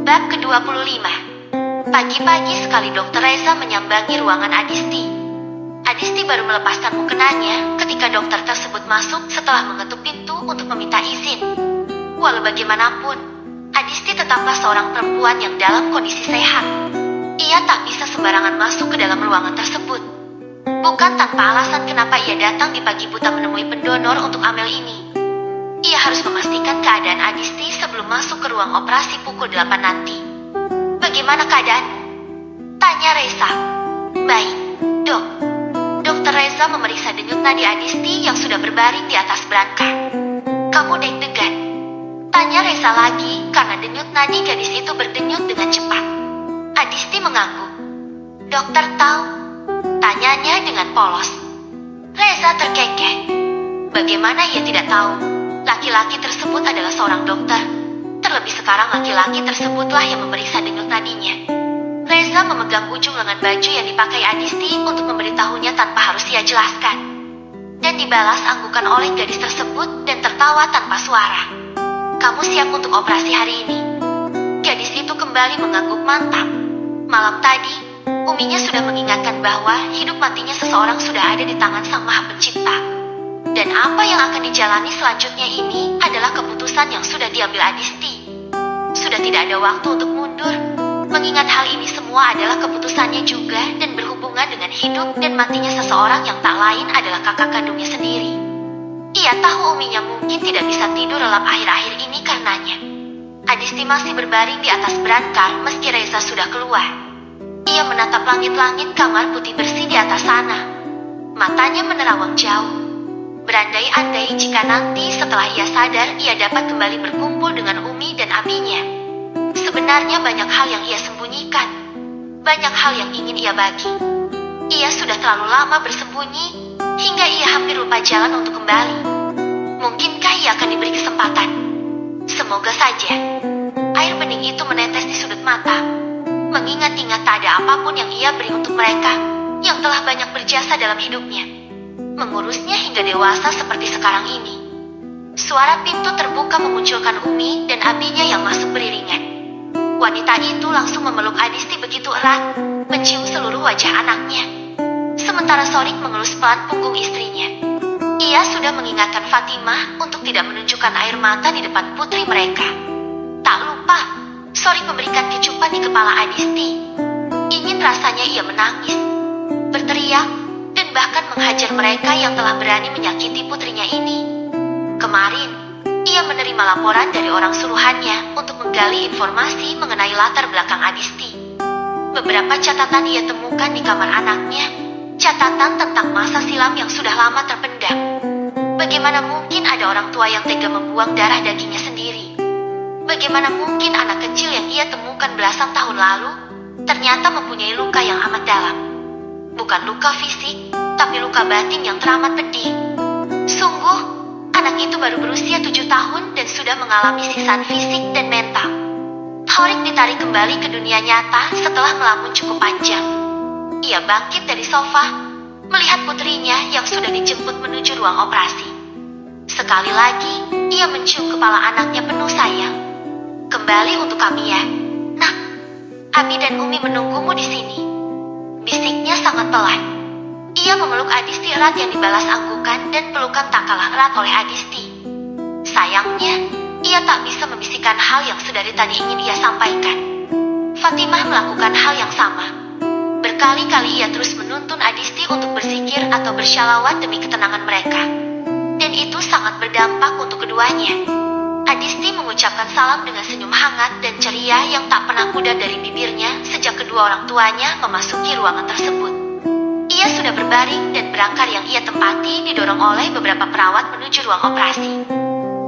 Bab ke-25. Pagi-pagi sekali Dokter Reza menyambangi ruangan Adisti. Adisti baru melepaskan mukenanya ketika dokter tersebut masuk setelah mengetuk pintu untuk meminta izin. Walau bagaimanapun, Adisti tetaplah seorang perempuan yang dalam kondisi sehat. Ia tak bisa sembarangan masuk ke dalam ruangan tersebut. Bukan tanpa alasan kenapa ia datang di pagi buta menemui pendonor untuk Amel ini. Ia harus memastikan keadaan Adisti sebelum masuk ke ruang operasi pukul 8 nanti. Bagaimana keadaan? Tanya Reza. Baik, dok. Dokter Reza memeriksa denyut nadi Adisti yang sudah berbaring di atas brankar. Kamu deg-degan? Tanya Reza lagi karena denyut nadi gadis itu berdenyut dengan cepat. Adisti mengangguk. Dokter tahu? Tanyanya dengan polos. Reza terkekeh. Bagaimana ia tidak tahu? Laki-laki tersebut adalah seorang dokter. Terlebih sekarang laki-laki tersebutlah yang memeriksa denyut nadinya. Reza memegang ujung lengan baju yang dipakai Adisti untuk memberitahunya tanpa harus ia jelaskan. Dan dibalas anggukan oleh gadis tersebut dan tertawa tanpa suara. Kamu siap untuk operasi hari ini? Gadis itu kembali mengangguk mantap. Malam tadi, uminya sudah mengingatkan bahwa hidup matinya seseorang sudah ada di tangan Sang Maha Pencipta. Dan apa yang akan dijalani selanjutnya ini adalah keputusan yang sudah diambil Adisti. Sudah tidak ada waktu untuk mundur, mengingat hal ini semua adalah keputusannya juga dan berhubungan dengan hidup dan matinya seseorang yang tak lain adalah kakak kandungnya sendiri. Ia tahu uminya mungkin tidak bisa tidur lelap akhir-akhir ini karenanya. Adisti masih berbaring di atas brankar meski Reza sudah keluar. Ia menatap langit-langit kamar putih bersih di atas sana. Matanya menerawang jauh. Berandai-andai jika nanti setelah ia sadar ia dapat kembali berkumpul dengan Umi dan abinya. Sebenarnya banyak hal yang ia sembunyikan. Banyak hal yang ingin ia bagi. Ia sudah terlalu lama bersembunyi hingga ia hampir lupa jalan untuk kembali. Mungkinkah ia akan diberi kesempatan? Semoga saja. Air bening itu menetes di sudut mata. Mengingat-ingat tak ada apapun yang ia beri untuk mereka yang telah banyak berjasa dalam hidupnya. Mengurusnya hingga dewasa seperti sekarang ini. Suara pintu terbuka memunculkan Umi dan abinya yang masuk beriringan. Wanita itu langsung memeluk Adisti begitu erat, mencium seluruh wajah anaknya. Sementara Sorik mengelus pelan punggung istrinya. Ia sudah mengingatkan Fatimah untuk tidak menunjukkan air mata di depan putri mereka. Tak lupa, Sorik memberikan kecupan di kepala Adisti. Ingin rasanya ia menangis, berteriak, dan bahkan menghajar mereka yang telah berani menyakiti putrinya ini. Kemarin, ia menerima laporan dari orang suruhannya untuk menggali informasi mengenai latar belakang Adisti. Beberapa catatan ia temukan di kamar anaknya, catatan tentang masa silam yang sudah lama terpendam. Bagaimana mungkin ada orang tua yang tega membuang darah dagingnya sendiri? Bagaimana mungkin anak kecil yang ia temukan belasan tahun lalu ternyata mempunyai luka yang amat dalam? Bukan luka fisik, tapi luka batin yang teramat pedih. Sungguh, anak itu baru berusia 7 tahun dan sudah mengalami siksaan fisik dan mental. Horik ditarik kembali ke dunia nyata setelah melamun cukup panjang. Ia bangkit dari sofa, melihat putrinya yang sudah dijemput menuju ruang operasi. Sekali lagi, ia mencium kepala anaknya penuh sayang. Kembali untuk kami ya, Nak. Abi dan Umi menunggumu di sini. Bisiknya sangat pelan. Ia memeluk Adisti erat yang dibalas anggukan dan pelukan tak kalah erat oleh Adisti. Sayangnya, ia tak bisa membisikkan hal yang sedari tadi ingin ia sampaikan. Fatimah melakukan hal yang sama. Berkali-kali ia terus menuntun Adisti untuk berzikir atau bersyalawat demi ketenangan mereka. Dan itu sangat berdampak untuk keduanya. Adisti mengucapkan salam dengan senyum hangat dan ceria yang tak pernah pudar dari bibirnya sejak kedua orang tuanya memasuki ruangan tersebut. Ia sudah berbaring dan brankar yang ia tempati didorong oleh beberapa perawat menuju ruang operasi.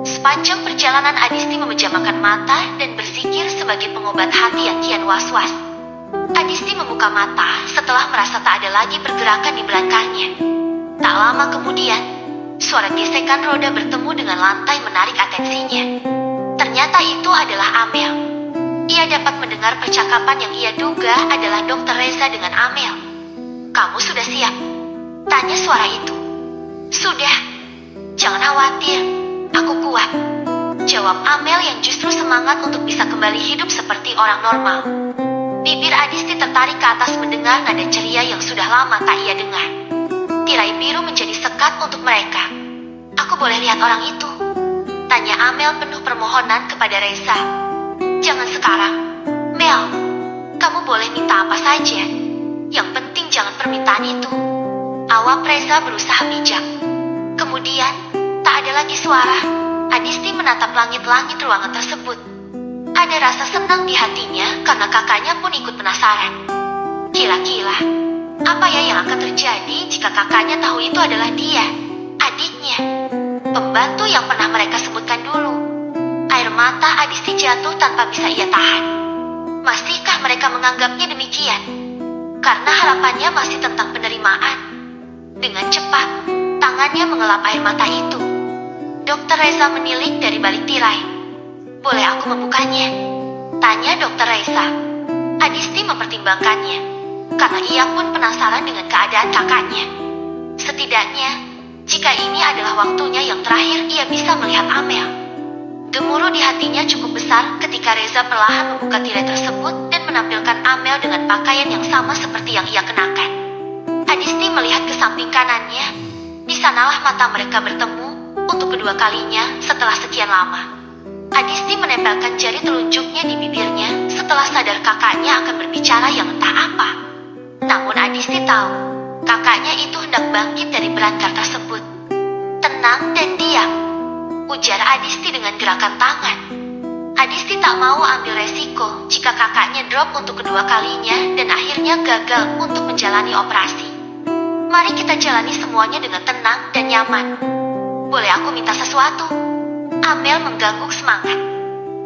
Sepanjang perjalanan Adisti memejamkan mata dan berzikir sebagai pengobat hati yang kian was-was. Adisti membuka mata setelah merasa tak ada lagi pergerakan di brankarnya. Tak lama kemudian, suara gesekan roda bertemu dengan lantai menarik atensinya. Ternyata itu adalah Amel. Ia dapat mendengar percakapan yang ia duga adalah Dokter Reza dengan Amel. Kamu sudah siap? Tanya suara itu. Sudah. Jangan khawatir. Aku kuat. Jawab Amel yang justru semangat untuk bisa kembali hidup seperti orang normal. Bibir Adisti tertarik ke atas mendengar nada ceria yang sudah lama tak ia dengar. Tirai biru menjadi sekat untuk mereka. Aku boleh lihat orang itu? Tanya Amel penuh permohonan kepada Reza. Jangan sekarang, Mel. Kamu boleh minta apa saja. Yang penting jangan permintaan itu. Awak Reza berusaha bijak. Kemudian, tak ada lagi suara. Adisti menatap langit-langit ruangan tersebut. Ada rasa senang di hatinya karena kakaknya pun ikut penasaran. Kira-kira, apa ya yang akan terjadi jika kakaknya tahu itu adalah dia, adiknya, pembantu yang pernah mereka sebutkan dulu. Air mata Adisti jatuh tanpa bisa ia tahan. Masihkah mereka menganggapnya demikian? Karena harapannya masih tentang penerimaan. Dengan cepat, tangannya mengelap air mata itu. Dokter Reza menilik dari balik tirai. Boleh aku membukanya? Tanya Dokter Reza. Adisti mempertimbangkannya, karena ia pun penasaran dengan keadaan kakaknya. Setidaknya, jika ini adalah waktunya yang terakhir ia bisa melihat Amel. Gemuruh di hatinya cukup besar ketika Reza perlahan membuka tirai tersebut dan menampilkan Amel dengan pakaian yang sama seperti yang ia kenakan. Adisti melihat ke samping kanannya. Di sanalah mata mereka bertemu untuk kedua kalinya setelah sekian lama. Adisti menempelkan jari telunjuknya di bibirnya setelah sadar kakaknya akan berbicara yang entah apa. Namun Adisti tahu, kakaknya itu hendak bangkit dari berangkar tersebut. Tenang dan diam, ujar Adisti dengan gerakan tangan. Adisti tak mau ambil resiko jika kakaknya drop untuk kedua kalinya dan akhirnya gagal untuk menjalani operasi. Mari kita jalani semuanya dengan tenang dan nyaman. Boleh aku minta sesuatu? Amel mengganggu semangat.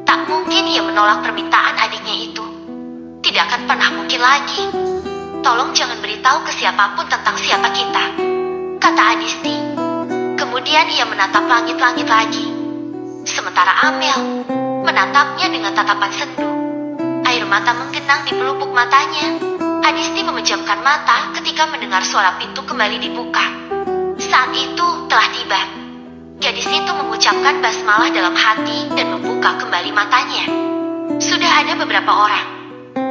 Tak mungkin ia menolak permintaan adiknya itu. Tidak akan pernah mungkin lagi. Tolong jangan beritahu ke siapapun tentang siapa kita, kata Adisti. Kemudian ia menatap langit-langit lagi. Sementara Amel menatapnya dengan tatapan sendu. Air mata menggenang di pelupuk matanya. Adisti memejamkan mata ketika mendengar suara pintu kembali dibuka. Saat itu telah tiba. Gadis itu mengucapkan basmalah dalam hati dan membuka kembali matanya. Sudah ada beberapa orang,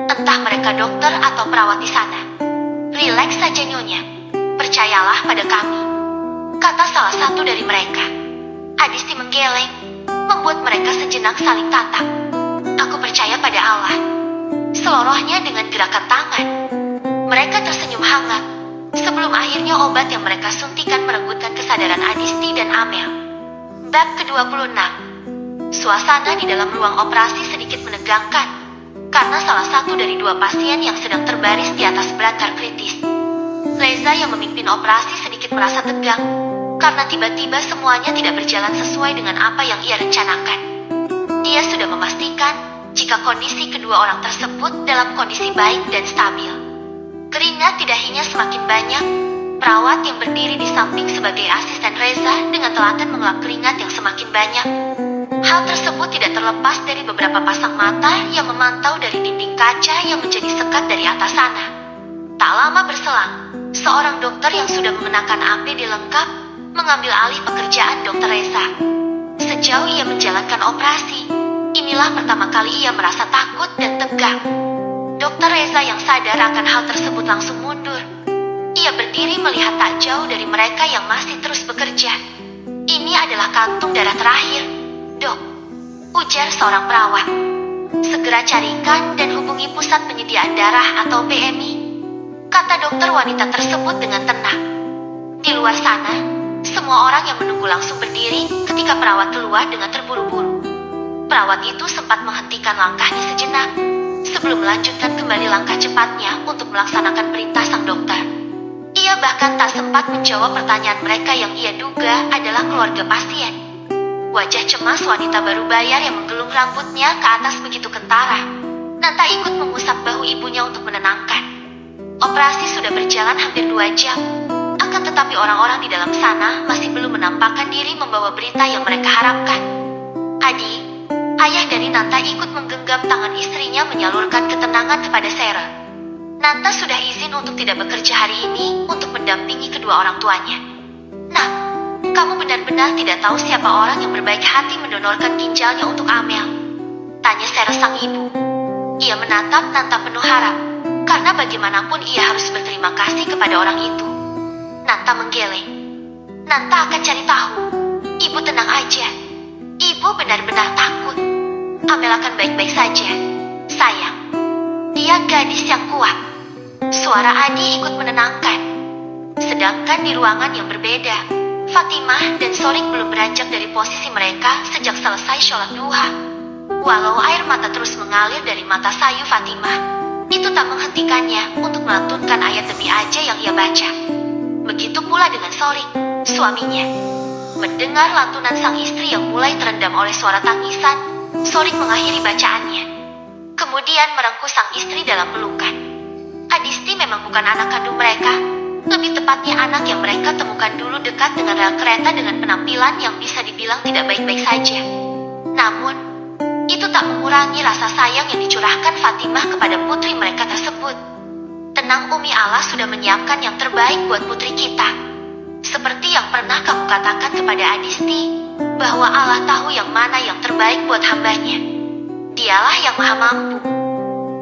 entah mereka dokter atau perawat di sana. Rileks saja Nyonya, percayalah pada kami, kata salah satu dari mereka. Adisti menggeleng, membuat mereka sejenak saling tatap. Aku percaya pada Allah, selorohnya dengan gerakan tangan. Mereka tersenyum hangat, sebelum akhirnya obat yang mereka suntikan merenggut kesadaran Adisti dan Amel. Bab ke-26. Suasana di dalam ruang operasi sedikit menegangkan, karena salah satu dari dua pasien yang sedang terbaris di atas brankar kritis. Reza yang memimpin operasi sedikit merasa tegang, karena tiba-tiba semuanya tidak berjalan sesuai dengan apa yang ia rencanakan. Dia sudah memastikan jika kondisi kedua orang tersebut dalam kondisi baik dan stabil. Keringat di dahinya semakin banyak. Perawat yang berdiri di samping sebagai asisten Reza dengan telaten mengelap keringat yang semakin banyak. Hal tersebut tidak terlepas dari beberapa pasang mata yang memantau dari dinding kaca yang menjadi sekat dari atas sana. Tak lama berselang, seorang dokter yang sudah mengenakan APD lengkap mengambil alih pekerjaan Dokter Reza. Sejauh ia menjalankan operasi, inilah pertama kali ia merasa takut dan tegang. Dokter Reza yang sadar akan hal tersebut langsung mundur. Ia berdiri melihat tak jauh dari mereka yang masih terus bekerja. Ini adalah kantung darah terakhir, Dok, ujar seorang perawat. Segera carikan dan hubungi pusat penyediaan darah atau PMI, kata dokter wanita tersebut dengan tenang. Di luar sana, semua orang yang menunggu langsung berdiri ketika perawat keluar dengan terburu-buru. Perawat itu sempat menghentikan langkahnya sejenak sebelum melanjutkan kembali langkah cepatnya untuk melaksanakan perintah sang dokter. Ia bahkan tak sempat menjawab pertanyaan mereka yang ia duga adalah keluarga pasien. Wajah cemas wanita baru bayar yang menggelung rambutnya ke atas begitu kentara. Nanta ikut mengusap bahu ibunya untuk menenangkan. Operasi sudah berjalan hampir 2 jam. Akan tetapi orang-orang di dalam sana masih belum menampakkan diri membawa berita yang mereka harapkan. Adi, ayah dari Nanta ikut menggenggam tangan istrinya menyalurkan ketenangan kepada Sarah. Nanta sudah izin untuk tidak bekerja hari ini untuk mendampingi kedua orang tuanya. Nah, Kamu benar-benar tidak tahu siapa orang yang berbaik hati mendonorkan ginjalnya untuk Amel? Tanya Sarah sang ibu. Ia menatap Nanta penuh harap, karena bagaimanapun ia harus berterima kasih kepada orang itu. Nanta menggeleng. Nanta akan cari tahu. Ibu tenang aja. Ibu benar-benar takut. Amel akan baik-baik saja, sayang. Dia gadis yang kuat. Suara Adi ikut menenangkan. Sedangkan di ruangan yang berbeda, Fatimah dan Sorik belum beranjak dari posisi mereka sejak selesai sholat duha. Walau air mata terus mengalir dari mata sayu Fatimah, itu tak menghentikannya untuk melantunkan ayat demi aja yang ia baca. Begitu pula dengan Sorik, suaminya. Mendengar lantunan sang istri yang mulai terendam oleh suara tangisan, Sorik mengakhiri bacaannya. Kemudian merengkuh sang istri dalam pelukan. Adisti memang bukan anak kandung mereka, lebih tepatnya anak yang mereka temukan dulu dekat dengan rel kereta dengan penampilan yang bisa dibilang tidak baik-baik saja. Namun, itu tak mengurangi rasa sayang yang dicurahkan Fatimah kepada putri mereka tersebut. Tenang Umi, Allah sudah menyiapkan yang terbaik buat putri kita. Seperti yang pernah kamu katakan kepada Adisti, bahwa Allah tahu yang mana yang terbaik buat hambanya. Dialah yang maha mampu.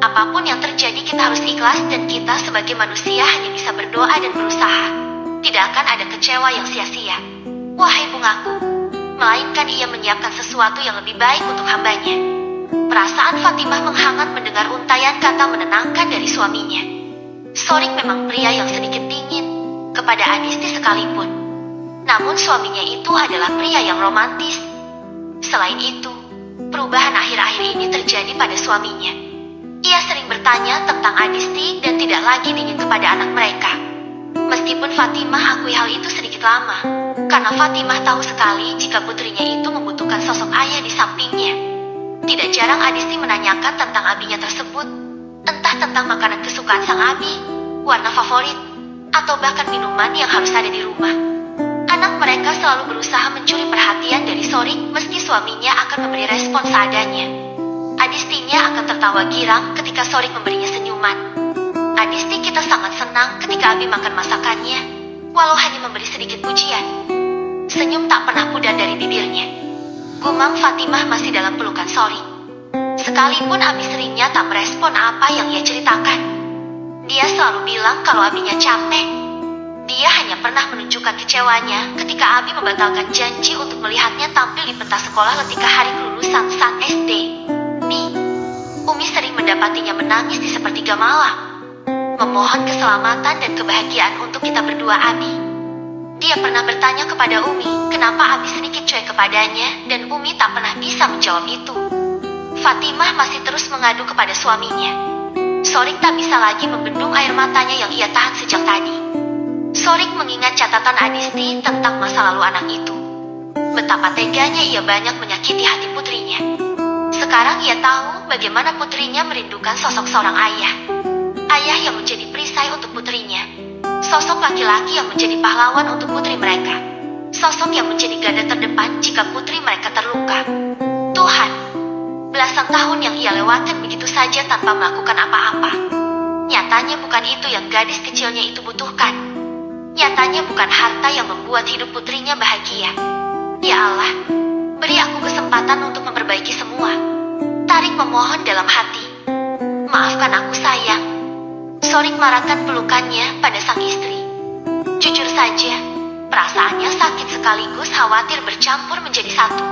Apapun yang terjadi kita harus ikhlas dan kita sebagai manusia hanya bisa berdoa dan berusaha. Tidak akan ada kecewa yang sia-sia. Wahai bungaku, melainkan ia menyiapkan sesuatu yang lebih baik untuk hambanya. Perasaan Fatimah menghangat mendengar untayan kata menenangkan dari suaminya. Sorik memang pria yang sedikit dingin kepada Adisti sekalipun. Namun suaminya itu adalah pria yang romantis. Selain itu, perubahan akhir-akhir ini terjadi pada suaminya. Ia sering bertanya tentang Adisti dan tidak lagi dingin kepada anak mereka. Meskipun Fatimah akui hal itu sedikit lama, karena Fatimah tahu sekali jika putrinya itu membutuhkan sosok ayah di sampingnya. Tidak jarang Adisti menanyakan tentang abinya tersebut, entah tentang makanan kesukaan sang abi, warna favorit, atau bahkan minuman yang harus ada di rumah. Anak mereka selalu berusaha mencuri perhatian dari Sorik meski suaminya akan memberi respon seadanya. Adistinya akan tertawa girang ketika Sorik memberinya senyuman. Adisti kita sangat senang ketika Abi makan masakannya, walau hanya memberi sedikit pujian. Senyum tak pernah pudar dari bibirnya. Gumam Fatimah masih dalam pelukan Sorik. Sekalipun Abi seringnya tak merespon apa yang ia ceritakan. Dia selalu bilang kalau Abinya capek. Dia hanya pernah menunjukkan kecewanya ketika Abi membatalkan janji untuk melihatnya tampil di pentas sekolah ketika hari kelulusan saat SD. Umi sering mendapatinya menangis di sepertiga malam, memohon keselamatan dan kebahagiaan untuk kita berdua Abi. Dia pernah bertanya kepada Umi kenapa Abi sedikit cuek kepadanya dan Umi tak pernah bisa menjawab itu. Fatimah masih terus mengadu kepada suaminya. Sorik tak bisa lagi membendung air matanya yang ia tahan sejak tadi. Sorik mengingat catatan Adisti tentang masa lalu anak itu. Betapa teganya ia banyak menyakiti hati putrinya. Sekarang ia tahu bagaimana putrinya merindukan sosok seorang ayah. Ayah yang menjadi perisai untuk putrinya. Sosok laki-laki yang menjadi pahlawan untuk putri mereka. Sosok yang menjadi garda terdepan jika putri mereka terluka. Tuhan, belasan tahun yang ia lewatkan begitu saja tanpa melakukan apa-apa. Nyatanya bukan itu yang gadis kecilnya itu butuhkan. Nyatanya bukan harta yang membuat hidup putrinya bahagia. Ya Allah, beri aku kesempatan untuk memperbaiki semua. Tarik memohon dalam hati. Maafkan aku sayang. Sorik marahkan pelukannya pada sang istri. Jujur saja, perasaannya sakit sekaligus khawatir bercampur menjadi satu.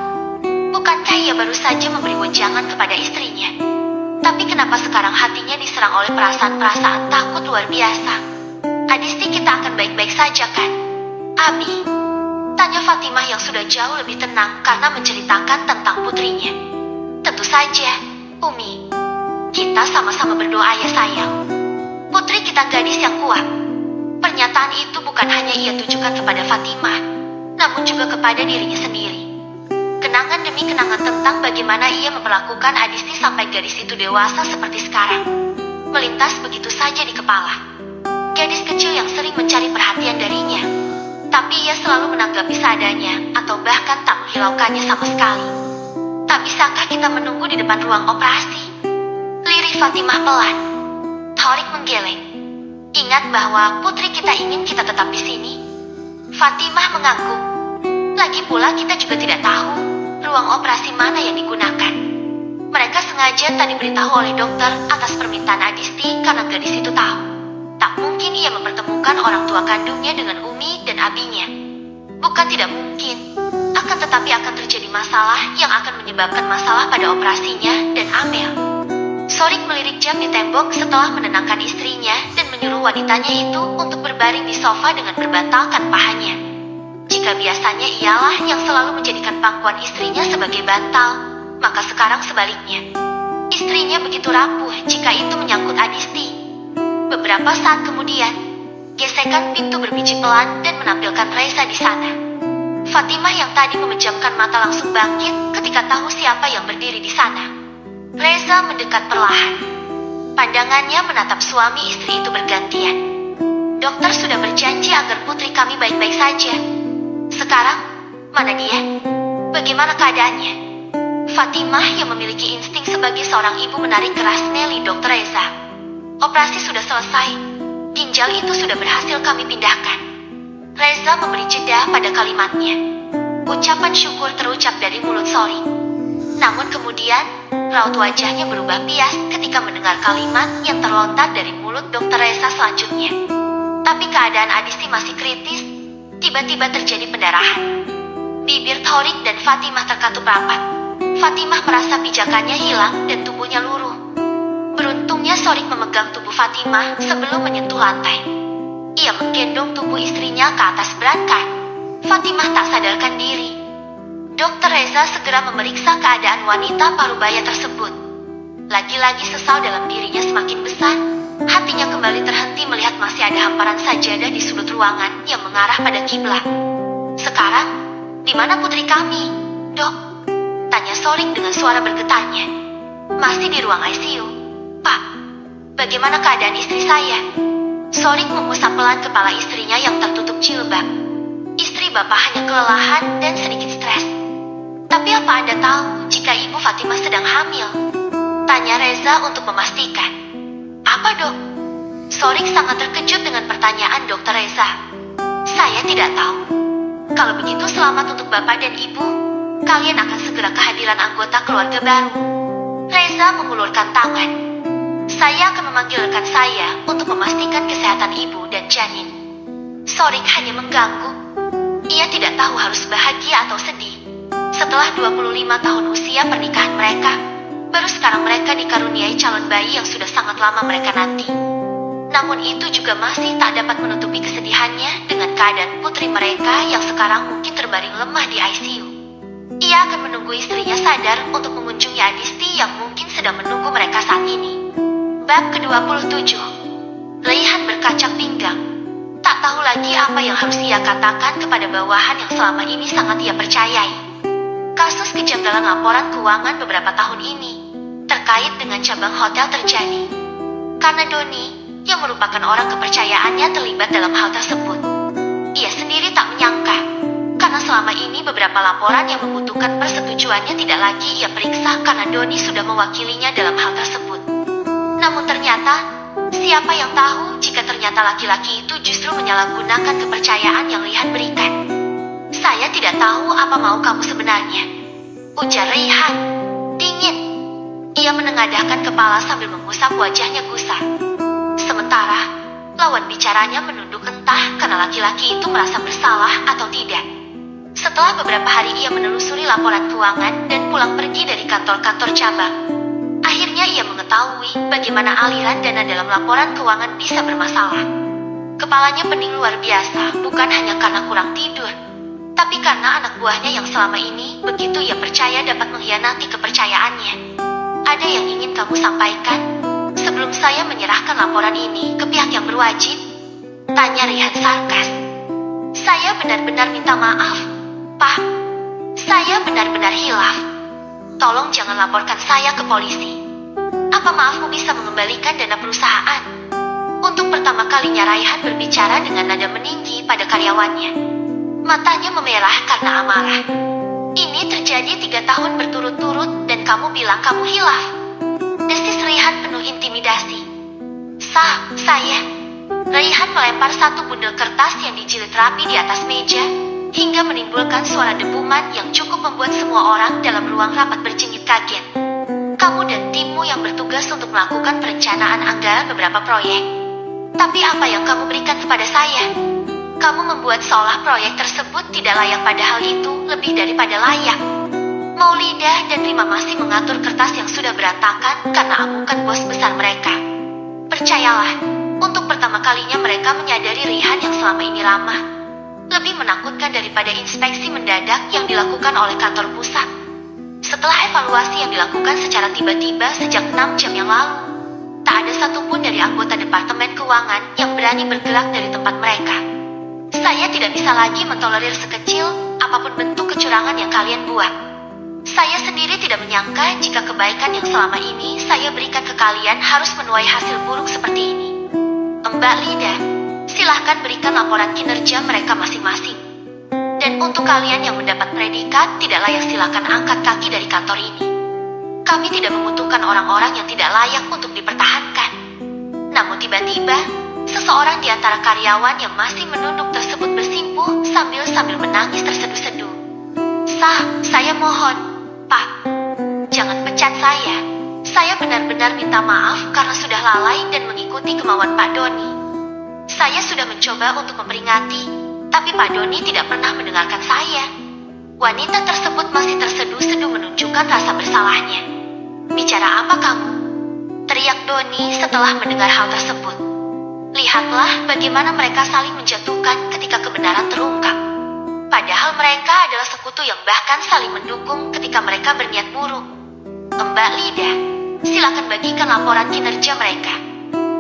Bukankah ia baru saja memberi wejangan kepada istrinya? Tapi kenapa sekarang hatinya diserang oleh perasaan-perasaan takut luar biasa? Adisti kita akan baik-baik saja kan? Abi? Tanya Fatimah yang sudah jauh lebih tenang karena menceritakan tentang putrinya. Tentu saja, Umi. Kita sama-sama berdoa ya sayang. Putri kita gadis yang kuat. Pernyataan itu bukan hanya ia tujukan kepada Fatimah, namun juga kepada dirinya sendiri. Kenangan demi kenangan tentang bagaimana ia memperlakukan Adisti sampai gadis itu dewasa seperti sekarang melintas begitu saja di kepala. Gadis kecil yang sering mencari perhatian darinya, tapi ia selalu menanggapi seadanya atau bahkan tak menghiraukannya sama sekali. Tak bisakah kita menunggu di depan ruang operasi? Lirih Fatimah pelan. Thorik menggeleng. Ingat bahwa putri kita ingin kita tetap di sini. Fatimah mengangguk. Lagi pula kita juga tidak tahu ruang operasi mana yang digunakan. Mereka sengaja tak diberitahu oleh dokter atas permintaan Adisti karena gadis itu tahu. Tak mungkin ia mempertemukan orang tua kandungnya dengan Umi dan abinya. Bukan tidak mungkin, akan tetapi akan terjadi masalah yang akan menyebabkan masalah pada operasinya dan Amel. Sorik melirik jam di tembok setelah menenangkan istrinya dan menyuruh wanitanya itu untuk berbaring di sofa dengan berbantalkan pahanya. Jika biasanya ialah yang selalu menjadikan pangkuan istrinya sebagai bantal, maka sekarang sebaliknya. Istrinya begitu rapuh jika itu menyangkut Adisti. Beberapa saat kemudian, gesekan pintu berbiji pelan dan menampilkan Reza di sana. Fatimah yang tadi memejamkan mata langsung bangkit ketika tahu siapa yang berdiri di sana. Reza mendekat perlahan. Pandangannya menatap suami istri itu bergantian. Dokter sudah berjanji agar putri kami baik-baik saja. Sekarang, mana dia? Bagaimana keadaannya? Fatimah yang memiliki insting sebagai seorang ibu menarik keras Nelly Dokter Reza. Operasi sudah selesai. Ginjal itu sudah berhasil kami pindahkan. Reza memberi jeda pada kalimatnya. Ucapan syukur terucap dari mulut Sorik. Namun kemudian, raut wajahnya berubah pias ketika mendengar kalimat yang terlontar dari mulut Dokter Reza selanjutnya. Tapi keadaan Adisti masih kritis. Tiba-tiba terjadi pendarahan. Bibir Thorik dan Fatimah terkatup rapat. Fatimah merasa pijakannya hilang dan tubuhnya luruh. Beruntungnya Sorik memegang tubuh Fatimah sebelum menyentuh lantai. Ia menggendong tubuh istrinya ke atas berangkat. Fatimah tak sadarkan diri. Dokter Reza segera memeriksa keadaan wanita parubaya tersebut. Lagi-lagi sesal dalam dirinya semakin besar. Hatinya kembali terhenti melihat masih ada hamparan sajadah di sudut ruangan yang mengarah pada kiblat. Sekarang, di mana putri kami, Dok? Tanya Sorik dengan suara bergetarnya. Masih di ruang ICU. Pak, bagaimana keadaan istri saya? Sorik mengusap pelan kepala istrinya yang tertutup jilbab. Istri bapak hanya kelelahan dan sedikit stres. Tapi apa Anda tahu jika ibu Fatimah sedang hamil? Tanya Reza untuk memastikan. Apa dok? Sorik sangat terkejut dengan pertanyaan Dokter Reza. Saya tidak tahu. Kalau begitu selamat untuk bapak dan ibu. Kalian akan segera kehadiran anggota keluarga baru. Reza mengulurkan tangan. Saya akan memanggil rekan saya untuk memastikan kesehatan ibu dan janin. Sorik hanya mengganggu. Ia tidak tahu harus bahagia atau sedih. Setelah 25 tahun usia pernikahan mereka, baru sekarang mereka dikaruniai calon bayi yang sudah sangat lama mereka nanti. Namun itu juga masih tak dapat menutupi kesedihannya dengan keadaan putri mereka yang sekarang mungkin terbaring lemah di ICU. Ia akan menunggu istrinya sadar untuk mengunjungi Adisti yang mungkin sedang menunggu mereka saat ini. Bab ke-27. Raihan berkacang pinggang. Tak tahu lagi apa yang harus ia katakan kepada bawahan yang selama ini sangat ia percayai. Kasus kejanggalan laporan keuangan beberapa tahun ini terkait dengan cabang hotel terjadi karena Doni yang merupakan orang kepercayaannya terlibat dalam hal tersebut. Ia sendiri tak menyangka karena selama ini beberapa laporan yang membutuhkan persetujuannya tidak lagi ia periksa karena Doni sudah mewakilinya dalam hal tersebut. Namun ternyata, siapa yang tahu jika ternyata laki-laki itu justru menyalahgunakan kepercayaan yang Raihan berikan. Saya tidak tahu apa mau kamu sebenarnya, ujar Raihan. Dingin. Ia menengadahkan kepala sambil mengusap wajahnya gusar. Sementara, lawan bicaranya menunduk entah karena laki-laki itu merasa bersalah atau tidak. Setelah beberapa hari ia menelusuri laporan keuangan dan pulang pergi dari kantor-kantor cabang. Akhirnya ia mengetahui bagaimana aliran dana dalam laporan keuangan bisa bermasalah. Kepalanya pening luar biasa, bukan hanya karena kurang tidur, tapi karena anak buahnya yang selama ini begitu ia percaya dapat mengkhianati kepercayaannya. Ada yang ingin kamu sampaikan sebelum saya menyerahkan laporan ini ke pihak yang berwajib? Tanya Raihan sarkas. Saya benar-benar minta maaf, Pak. Saya benar-benar hilaf. Tolong jangan laporkan saya ke polisi. Apa maafmu bisa mengembalikan dana perusahaan? Untuk pertama kalinya Raihan berbicara dengan nada meninggi pada karyawannya. Matanya memerah karena amarah. Ini terjadi 3 tahun berturut-turut dan kamu bilang kamu hilaf. Desis Raihan penuh intimidasi. Saya. Raihan melempar satu bundel kertas yang dijilid rapi di atas meja, hingga menimbulkan suara dentuman yang cukup membuat semua orang dalam ruang rapat berjengit kaget. Kamu dan timmu yang bertugas untuk melakukan perencanaan anggaran beberapa proyek. Tapi apa yang kamu berikan kepada saya? Kamu membuat seolah proyek tersebut tidak layak, padahal itu lebih daripada layak. Maulida dan Rima masih mengatur kertas yang sudah berantakan karena amukan bos besar mereka. Percayalah, untuk pertama kalinya mereka menyadari Rihan yang selama ini ramah lebih menakutkan daripada inspeksi mendadak yang dilakukan oleh kantor pusat. Setelah evaluasi yang dilakukan secara tiba-tiba sejak 6 jam yang lalu, tak ada satupun dari anggota Departemen Keuangan yang berani bergerak dari tempat mereka. Saya tidak bisa lagi mentolerir sekecil apapun bentuk kecurangan yang kalian buat. Saya sendiri tidak menyangka jika kebaikan yang selama ini saya berikan ke kalian harus menuai hasil buruk seperti ini. Mbak Lida, silahkan berikan laporan kinerja mereka masing-masing. Dan untuk kalian yang mendapat predikat tidak layak, silakan angkat kaki dari kantor ini. Kami tidak membutuhkan orang-orang yang tidak layak untuk dipertahankan. Namun tiba-tiba, seseorang di antara karyawan yang masih menunduk tersebut bersimpuh sambil menangis terseduh-seduh. Saya mohon, Pak, jangan pecat saya. Saya benar-benar minta maaf karena sudah lalai dan mengikuti kemauan Pak Doni. Saya sudah mencoba untuk memperingati, tapi Pak Doni tidak pernah mendengarkan saya. Wanita tersebut masih terseduh-seduh menunjukkan rasa bersalahnya. Bicara apa kamu? Teriak Doni setelah mendengar hal tersebut. Lihatlah bagaimana mereka saling menjatuhkan ketika kebenaran terungkap. Padahal mereka adalah sekutu yang bahkan saling mendukung ketika mereka berniat buruk. Mbak Lida, silakan bagikan laporan kinerja mereka.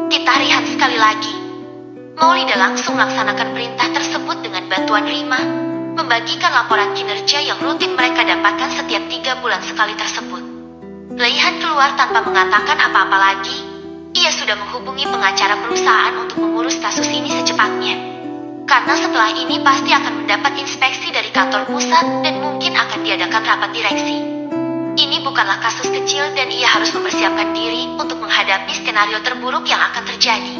Titah Rihan sekali lagi. Maulida langsung melaksanakan perintah tersebut dengan bantuan Rima, membagikan laporan kinerja yang rutin mereka dapatkan setiap 3 bulan sekali tersebut. Leihan keluar tanpa mengatakan apa-apa lagi. Ia sudah menghubungi pengacara perusahaan untuk mengurus kasus ini secepatnya. Karena setelah ini pasti akan mendapat inspeksi dari kantor pusat dan mungkin akan diadakan rapat direksi. Ini bukanlah kasus kecil dan ia harus mempersiapkan diri untuk menghadapi skenario terburuk yang akan terjadi.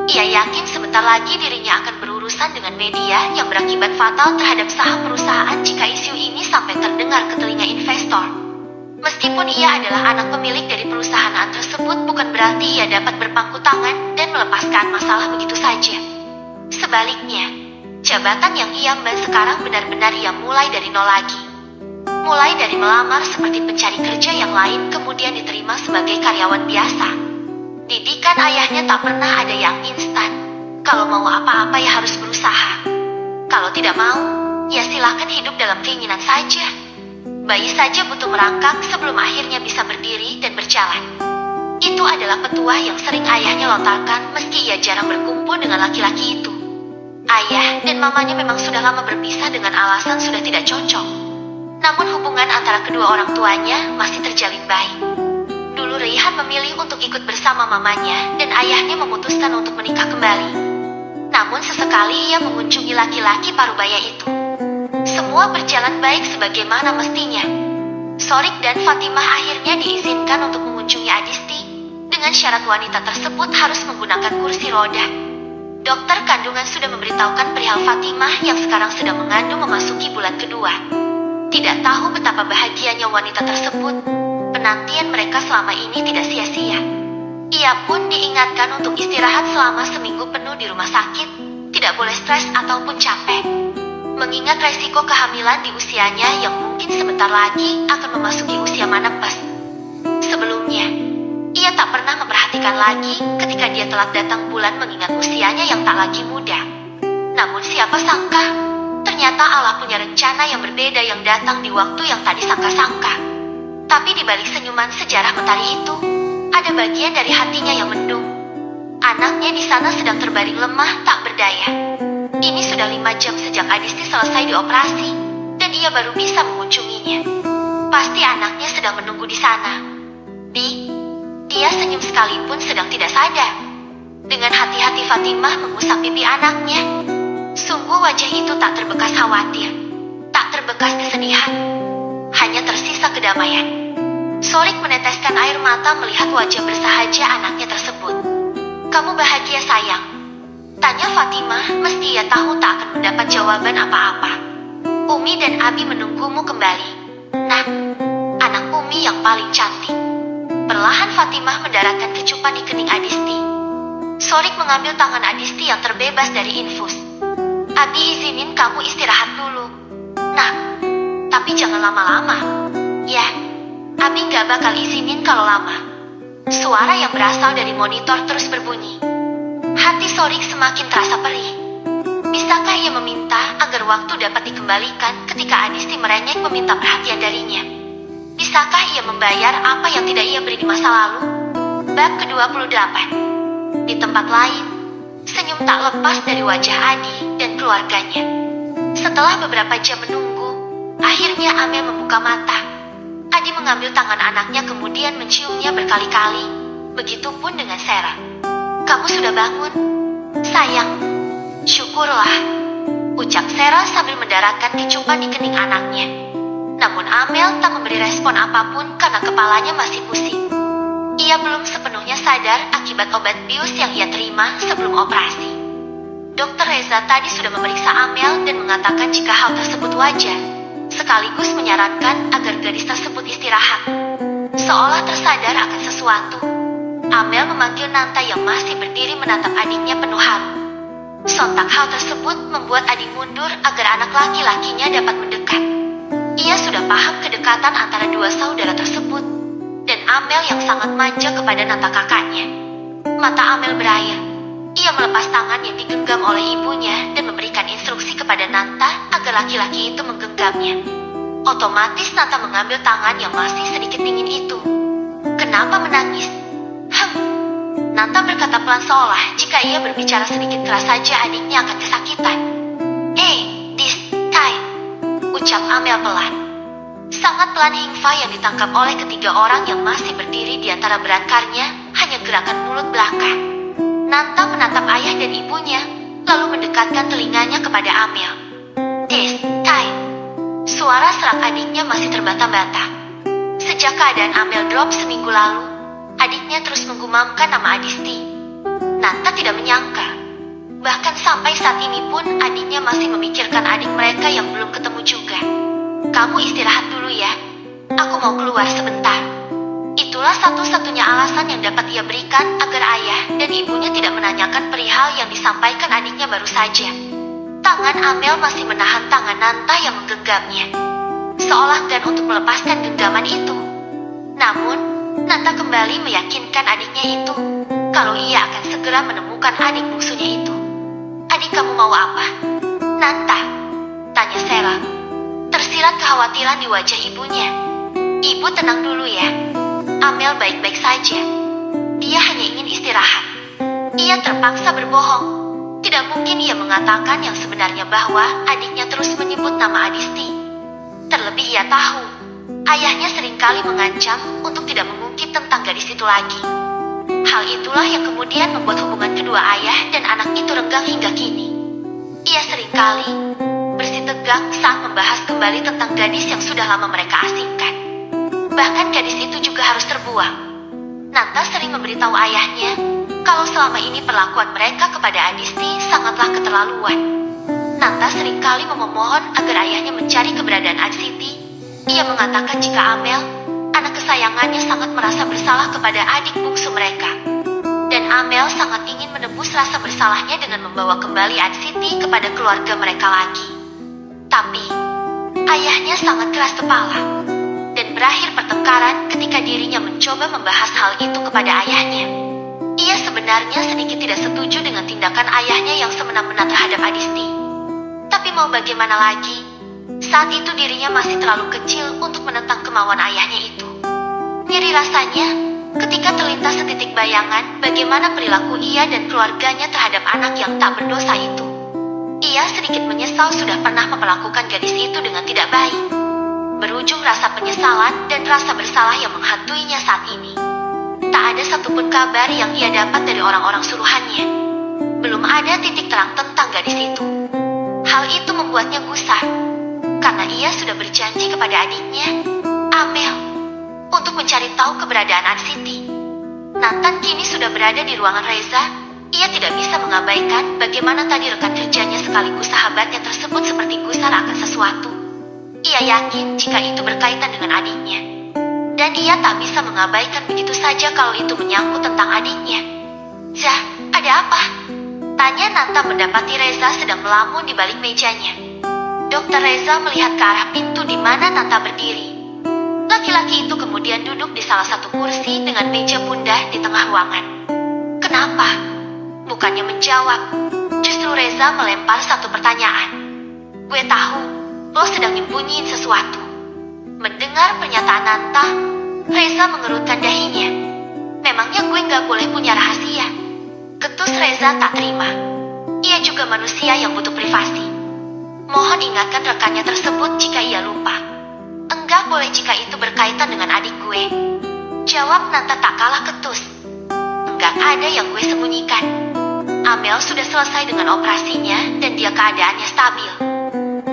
Ia yakin sebentar lagi dirinya akan berurusan dengan media yang berakibat fatal terhadap saham perusahaan jika isu ini sampai terdengar ke telinga investor. Meskipun ia adalah anak pemilik dari perusahaan tersebut, bukan berarti ia dapat berpangku tangan dan melepaskan masalah begitu saja. Sebaliknya, jabatan yang ia emban sekarang benar-benar ia mulai dari nol lagi. Mulai dari melamar seperti pencari kerja yang lain, kemudian diterima sebagai karyawan biasa. Didikan ayahnya tak pernah ada yang instan. Kalau mau apa-apa ya harus berusaha. Kalau tidak mau, ya silahkan hidup dalam keinginan saja. Bayi saja butuh merangkak sebelum akhirnya bisa berdiri dan berjalan. Itu adalah petuah yang sering ayahnya lontarkan meski ia jarang berkumpul dengan laki-laki itu. Ayah dan mamanya memang sudah lama berpisah dengan alasan sudah tidak cocok. Namun hubungan antara kedua orang tuanya masih terjalin baik. Dulu Rihan memilih untuk ikut bersama mamanya dan ayahnya memutuskan untuk menikah kembali. Namun sesekali ia mengunjungi laki-laki parubaya itu. Semua berjalan baik sebagaimana mestinya. Sorik dan Fatimah akhirnya diizinkan untuk mengunjungi Adisti dengan syarat wanita tersebut harus menggunakan kursi roda. Dokter kandungan sudah memberitahukan perihal Fatimah yang sekarang sedang mengandung memasuki bulan kedua. Tidak tahu betapa bahagianya wanita tersebut. Penantian mereka selama ini tidak sia-sia. Ia pun diingatkan untuk istirahat selama seminggu penuh di rumah sakit, tidak boleh stres ataupun capek. Mengingat resiko kehamilan di usianya yang mungkin sebentar lagi akan memasuki usia menepes. Sebelumnya, ia tak pernah memperhatikan lagi ketika dia telat datang bulan mengingat usianya yang tak lagi muda. Namun siapa sangka, ternyata Allah punya rencana yang berbeda yang datang di waktu yang tak disangka-sangka. Tapi di balik senyuman sejarah mentari itu, ada bagian dari hatinya yang mendung. Anaknya di sana sedang terbaring lemah tak berdaya. Ini sudah 5 jam sejak Adisti selesai dioperasi, dan ia baru bisa mengunjunginya. Pasti anaknya sedang menunggu di sana. Dia senyum sekalipun sedang tidak sadar. Dengan hati-hati Fatimah mengusap pipi anaknya. Sungguh wajah itu tak terbekas khawatir, tak terbekas kesedihan. Hanya tersisa kedamaian. Sorik meneteskan air mata melihat wajah bersahaja anaknya tersebut. "Kamu bahagia sayang?" tanya Fatimah, meski ia tahu tak akan mendapat jawaban apa-apa. Umi dan Abi menunggumu kembali. Nah, anak Umi yang paling cantik. Perlahan Fatimah mendaratkan kecupan di kening Adisti. Sorik mengambil tangan Adisti yang terbebas dari infus. Abi izinin kamu istirahat dulu. Nah, tapi jangan lama-lama. Ya, Abi gak bakal izinin kalau lama. Suara yang berasal dari monitor terus berbunyi. Hati Sorik semakin terasa perih. Bisakah ia meminta agar waktu dapat dikembalikan ketika Adisti merengek meminta perhatian darinya? Bisakah ia membayar apa yang tidak ia beri di masa lalu? Bab ke-28. Di tempat lain, senyum tak lepas dari wajah Adi dan keluarganya. Setelah beberapa jam menunggu, akhirnya Amel membuka mata. Adi mengambil tangan anaknya kemudian menciumnya berkali-kali. Begitupun dengan Sera. Kamu sudah bangun? Sayang. Syukurlah, ucap Sera sambil mendaratkan kecupan di kening anaknya. Namun Amel tak memberi respon apapun karena kepalanya masih pusing. Ia belum sepenuhnya sadar akibat obat bius yang ia terima sebelum operasi. Dokter Reza tadi sudah memeriksa Amel dan mengatakan jika hal tersebut wajar, sekaligus menyarankan agar gadis tersebut istirahat. Seolah tersadar akan sesuatu, Amel memanggil Nanta yang masih berdiri menatap adiknya penuh haru. Sontak hal tersebut membuat Adi mundur agar anak laki-lakinya dapat mendekat. Ia sudah paham kedekatan antara dua saudara tersebut, dan Amel yang sangat manja kepada Nanta kakaknya. Mata Amel berair. Ia melepas tangan yang digenggam oleh ibunya dan memberikan instruksi kepada Nanta agar laki-laki itu menggenggamnya. Otomatis Nanta mengambil tangan yang masih sedikit dingin itu. Kenapa menangis? Nanta berkata pelan seolah jika ia berbicara sedikit keras saja adiknya akan kesakitan. Kai, ucap Amel pelan. Sangat pelan hingga yang ditangkap oleh ketiga orang yang masih berdiri di antara berankarnya hanya gerakan mulut belaka. Nanta menatap ayah dan ibunya, lalu mendekatkan telinganya kepada Amel. Kai. Suara serak adiknya masih terbata-bata. Sejak keadaan Amel drop seminggu lalu, adiknya terus menggumamkan nama Adisti. Nanta tidak menyangka. Bahkan sampai saat ini pun adiknya masih memikirkan adik mereka yang belum ketemu juga. Kamu istirahat dulu ya. Aku mau keluar sebentar. Itulah satu-satunya alasan yang dapat ia berikan agar ayah dan ibunya tidak menanyakan perihal yang disampaikan adiknya baru saja. Tangan Amel masih menahan tangan Nanta yang menggenggamnya, seolah enggan untuk melepaskan genggaman itu. Namun, Nanta kembali meyakinkan adiknya itu kalau ia akan segera menemukan adik bungsunya itu. Adik kamu mau apa? Nanta, tanya Sera. Tersirat kekhawatiran di wajah ibunya. Ibu tenang dulu ya. Amel baik-baik saja. Dia hanya ingin istirahat. Ia terpaksa berbohong. Tidak mungkin ia mengatakan yang sebenarnya bahwa adiknya terus menyebut nama Adisti. Terlebih ia tahu, ayahnya seringkali mengancam untuk tidak mengungkit tentang gadis itu lagi. Hal itulah yang kemudian membuat hubungan kedua ayah dan anak itu renggang hingga kini. Ia seringkali bersitegang saat membahas kembali tentang gadis yang sudah lama mereka asingkan. Bahkan gadis itu juga harus terbuang. Nanta sering memberitahu ayahnya kalau selama ini perlakuan mereka kepada Adisti sangatlah keterlaluan. Nanta seringkali memohon agar ayahnya mencari keberadaan Adisti. Ia mengatakan jika Amel, anak kesayangannya, sangat merasa bersalah kepada adik bungsu mereka. Dan Amel sangat ingin menebus rasa bersalahnya dengan membawa kembali Adisti kepada keluarga mereka lagi. Tapi, ayahnya sangat keras kepala. Dan berakhir pertengkaran ketika dirinya mencoba membahas hal itu kepada ayahnya. Ia sebenarnya sedikit tidak setuju dengan tindakan ayahnya yang semena-mena terhadap Adisti. Tapi mau bagaimana lagi? Saat itu dirinya masih terlalu kecil untuk menentang kemauan ayahnya itu. Nyeri rasanya ketika terlintas setitik bayangan bagaimana perilaku ia dan keluarganya terhadap anak yang tak berdosa itu. Ia sedikit menyesal sudah pernah memperlakukan gadis itu dengan tidak baik. Berujung rasa penyesalan dan rasa bersalah yang menghantuinya saat ini. Tak ada satupun kabar yang ia dapat dari orang-orang suruhannya. Belum ada titik terang tentang gadis itu. Hal itu membuatnya gusar, karena ia sudah berjanji kepada adiknya, Amel, untuk mencari tahu keberadaan Adisti. Nathan kini sudah berada di ruangan Reza. Ia tidak bisa mengabaikan bagaimana tadi rekan kerjanya sekaligus sahabatnya tersebut seperti gusar akan sesuatu. Ia yakin jika itu berkaitan dengan adiknya. Dan ia tak bisa mengabaikan begitu saja kalau itu menyangkut tentang adiknya. Zah, ada apa? Tanya Nanta mendapati Reza sedang melamun di balik mejanya. Dokter Reza melihat ke arah pintu di mana Nanta berdiri. Laki-laki itu kemudian duduk di salah satu kursi dengan meja bundar di tengah ruangan. Kenapa? Bukannya menjawab, justru Reza melempar satu pertanyaan. Gue tahu, lo sedang nyembunyiin sesuatu. Mendengar pernyataan Nanta, Reza mengerutkan dahinya. Memangnya gue gak boleh punya rahasia? Ketus Reza tak terima. Ia juga manusia yang butuh privasi. Mohon ingatkan rekannya tersebut jika ia lupa. Enggak boleh jika itu berkaitan dengan adik gue. Jawab Nanta tak kalah ketus. Enggak ada yang gue sembunyikan. Amel sudah selesai dengan operasinya dan dia keadaannya stabil.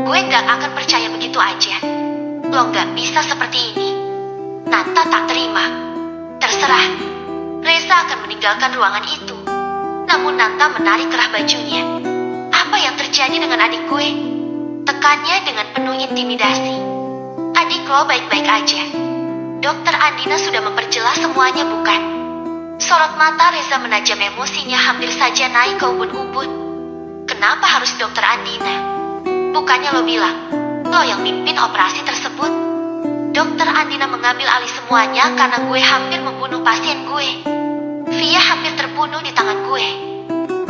Gue gak akan percaya begitu aja. Lo gak bisa seperti ini. Nanta tak terima. Terserah. Reza akan meninggalkan ruangan itu. Namun Nanta menarik kerah bajunya. Apa yang terjadi dengan adik gue? Tekannya dengan penuh intimidasi. Adik lo baik-baik aja. Dokter Andina sudah memperjelas semuanya, bukan? Sorot mata Reza menajam, emosinya hampir saja naik ke ubun-ubun. Kenapa harus dokter Andina? Bukannya lo bilang lo yang mimpin operasi tersebut? Dokter Andina mengambil alih semuanya karena gue hampir membunuh pasien gue. Via hampir terbunuh di tangan gue.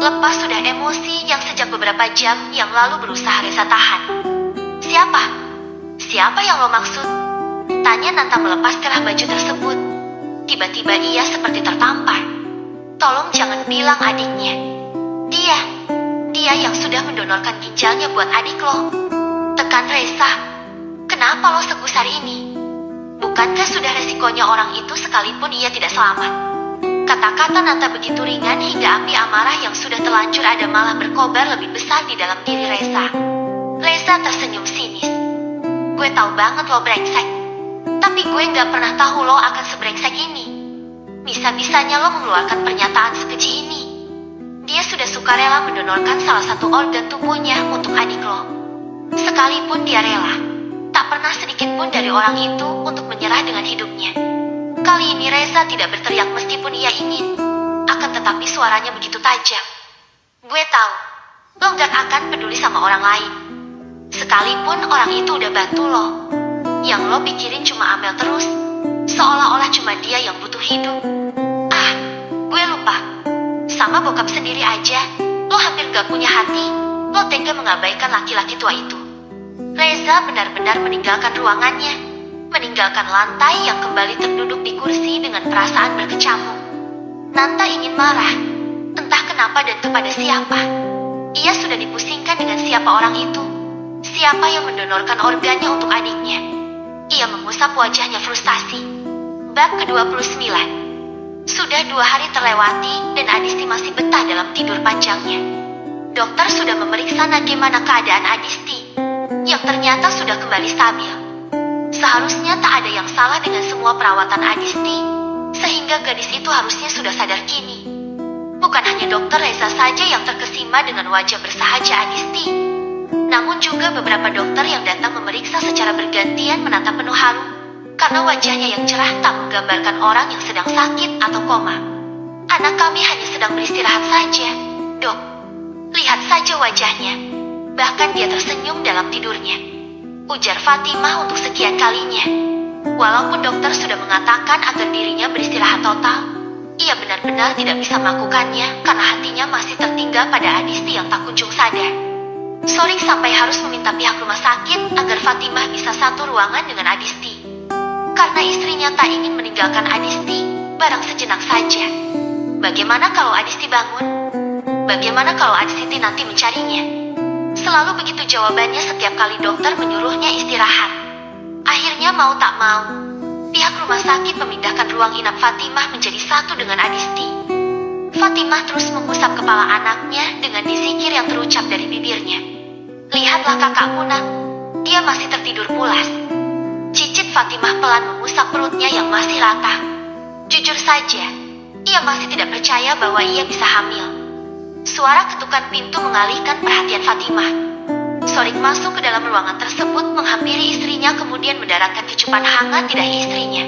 Lepas sudah emosi yang sejak beberapa jam yang lalu berusaha Reza tahan. Siapa? Siapa yang lo maksud? Tanya Nanta melepas kerah baju tersebut. Tiba-tiba ia seperti tertampar. Tolong jangan bilang adiknya. Dia yang sudah mendonorkan ginjalnya buat adik lo. Tekan Reza. Kenapa lo segusar ini? Bukankah sudah resikonya orang itu sekalipun ia tidak selamat? Kata-kata Nanta begitu ringan hingga api amarah yang sudah terlanjur ada malah berkobar lebih besar di dalam diri Reza. Reza tersenyum sinis. Gue tahu banget lo brengsek. Tapi gue gak pernah tahu lo akan sebrengsek ini. Bisa-bisanya lo mengeluarkan pernyataan sekeji ini. Dia sudah sukarela mendonorkan salah satu organ tubuhnya untuk adik lo. Sekalipun dia rela, tak pernah sedikit pun dari orang itu untuk menyerah dengan hidupnya. Kali ini Reza tidak berteriak meskipun ia ingin. Akan tetapi suaranya begitu tajam. Gue tahu, lo gak akan peduli sama orang lain. Sekalipun orang itu udah bantu lo. Yang lo pikirin cuma Amel terus. Seolah-olah cuma dia yang butuh hidup. Gue lupa. Sama bokap sendiri aja, lo hampir gak punya hati. Lo tega mengabaikan laki-laki tua itu. Reza benar-benar meninggalkan ruangannya. Meninggalkan lantai yang kembali terduduk di kursi dengan perasaan berkecamuk. Nanta ingin marah. Entah kenapa dan kepada siapa. Ia sudah dipusingkan dengan siapa orang itu. Siapa yang mendonorkan organnya untuk adiknya. Ia mengusap wajahnya frustasi. Bab ke-29. Sudah 2 hari terlewati dan Adisti masih betah dalam tidur panjangnya. Dokter sudah memeriksa bagaimana keadaan Adisti, yang ternyata sudah kembali stabil. Seharusnya tak ada yang salah dengan semua perawatan Adisti, sehingga gadis itu harusnya sudah sadar kini. Bukan hanya dokter Reza saja yang terkesima dengan wajah bersahaja Adisti. Namun juga beberapa dokter yang datang memeriksa secara bergantian menatap penuh haru, karena wajahnya yang cerah tak menggambarkan orang yang sedang sakit atau koma. Anak kami hanya sedang beristirahat saja, dok. Lihat saja wajahnya. Bahkan dia tersenyum dalam tidurnya. Ujar Fatimah untuk sekian kalinya. Walaupun dokter sudah mengatakan agar dirinya beristirahat total, ia benar-benar tidak bisa melakukannya karena hatinya masih tertinggal pada Adisti yang tak kunjung sadar. Sorik sampai harus meminta pihak rumah sakit agar Fatimah bisa satu ruangan dengan Adisti. Karena istrinya tak ingin meninggalkan Adisti, barang sejenak saja. Bagaimana kalau Adisti bangun? Bagaimana kalau Adisti nanti mencarinya? Selalu begitu jawabannya setiap kali dokter menyuruhnya istirahat. Akhirnya mau tak mau, pihak rumah sakit memindahkan ruang inap Fatimah menjadi satu dengan Adisti. Fatimah terus mengusap kepala anaknya dengan dizikir yang terucap dari bibirnya. Lihatlah kakakmu nak, dia masih tertidur pulas. Cicit Fatimah pelan mengusap perutnya yang masih rata. Jujur saja, ia masih tidak percaya bahwa ia bisa hamil. Suara ketukan pintu mengalihkan perhatian Fatimah. Sorik masuk ke dalam ruangan tersebut, menghampiri istrinya, kemudian mendaratkan kecupan hangat di dahi istrinya.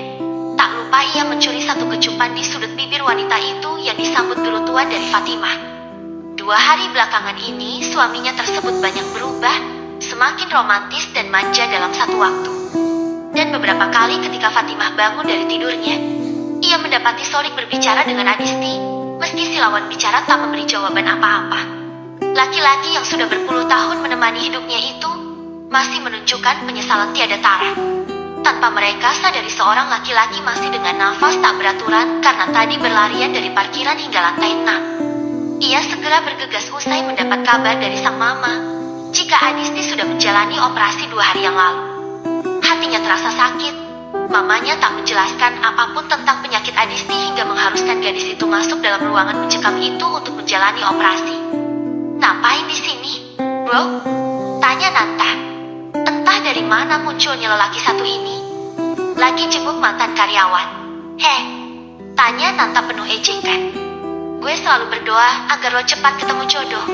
Tak lupa ia mencuri satu kecupan di sudut bibir wanita itu yang disambut gerutuan dari Fatimah. 2 hari belakangan ini, suaminya tersebut banyak berubah, semakin romantis dan manja dalam satu waktu. Dan beberapa kali ketika Fatimah bangun dari tidurnya, ia mendapati Sorik berbicara dengan Adisti, meski si lawan bicara tak memberi jawaban apa-apa. Laki-laki yang sudah berpuluh tahun menemani hidupnya itu masih menunjukkan penyesalan tiada tara. Tanpa mereka sadari, seorang laki-laki masih dengan nafas tak beraturan karena tadi berlarian dari parkiran hingga lantai 6. Ia segera bergegas usai mendapat kabar dari sang mama jika Adisti sudah menjalani operasi 2 hari yang lalu. Hatinya terasa sakit. Mamanya tak menjelaskan apapun tentang penyakit Adisti hingga mengharuskan gadis itu masuk dalam ruangan mencekam itu untuk menjalani operasi. "Ngapain di sini, bro?" tanya Nanta. Entah dari mana munculnya lelaki satu ini. "Lagi jenguk mantan karyawan." Tanya Nanta penuh ejekan. "Gue selalu berdoa agar lo cepat ketemu jodoh,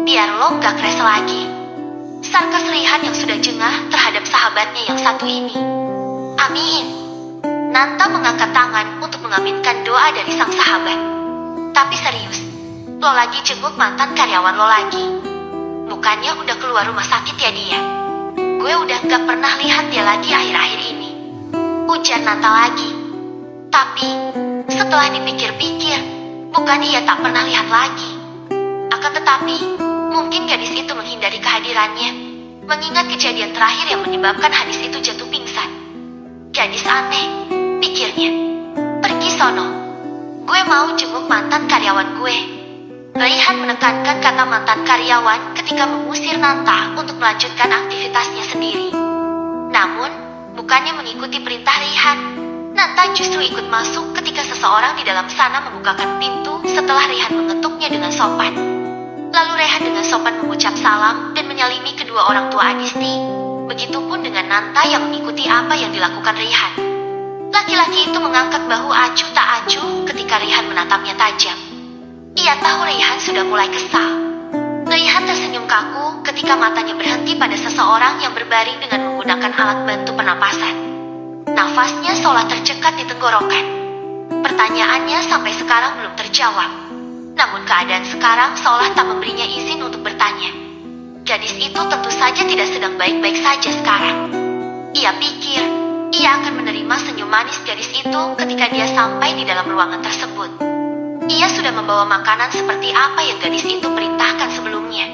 biar lo gak crash lagi." Sarkas Rihan yang sudah jengah terhadap sahabatnya yang satu ini. "Amin." Nanta mengangkat tangan untuk mengaminkan doa dari sang sahabat. "Tapi serius, lo lagi jenguk mantan karyawan lo lagi? Bukannya udah keluar rumah sakit ya dia? Gue udah gak pernah lihat dia lagi akhir-akhir ini," ujar Nanta lagi. Tapi setelah dipikir-pikir, bukan ia tak pernah lihat lagi. Akan tetapi, mungkin gadis itu menghindari kehadirannya, mengingat kejadian terakhir yang menyebabkan Hadis itu jatuh pingsan. "Gadis aneh," pikirnya. "Pergi sono. Gue mau jenguk mantan karyawan gue." Raihan menekankan kata mantan karyawan ketika mengusir Nanta untuk melanjutkan aktivitasnya sendiri. Namun, bukannya mengikuti perintah Raihan, Nanta justru ikut masuk ketika seseorang di dalam sana membukakan pintu setelah Raihan mengetuknya dengan sopan. Lalu Raihan dengan sopan mengucap salam dan menyalimi kedua orang tua Adisti. Begitupun dengan Nanta yang mengikuti apa yang dilakukan Raihan. Laki-laki itu mengangkat bahu acuh tak acuh ketika Raihan menatapnya tajam. Ia tahu Raihan sudah mulai kesal. Raihan tersenyum kaku ketika matanya berhenti pada seseorang yang berbaring dengan menggunakan alat bantu pernapasan. Nafasnya seolah tercekat di tenggorokan. Pertanyaannya sampai sekarang belum terjawab. Namun keadaan sekarang seolah tak memberinya izin untuk bertanya. Gadis itu tentu saja tidak sedang baik-baik saja sekarang. Ia pikir, ia akan menerima senyum manis gadis itu ketika dia sampai di dalam ruangan tersebut. Ia sudah membawa makanan seperti apa yang gadis itu perintahkan sebelumnya.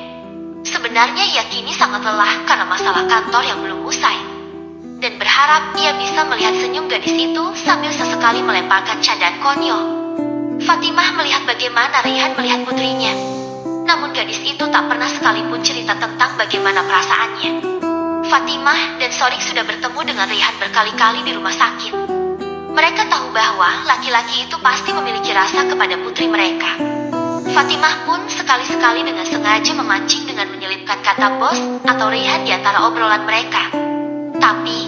Sebenarnya ia kini sangat lelah karena masalah kantor yang belum usai. Dan berharap ia bisa melihat senyum gadis itu sambil sesekali melemparkan candaan konyol. Fatimah melihat bagaimana Raihan melihat putrinya. Namun gadis itu tak pernah sekalipun cerita tentang bagaimana perasaannya. Fatimah dan Sorik sudah bertemu dengan Raihan berkali-kali di rumah sakit. Mereka tahu bahwa laki-laki itu pasti memiliki rasa kepada putri mereka. Fatimah pun sekali-sekali dengan sengaja memancing dengan menyelipkan kata bos atau Raihan di antara obrolan mereka. Tapi,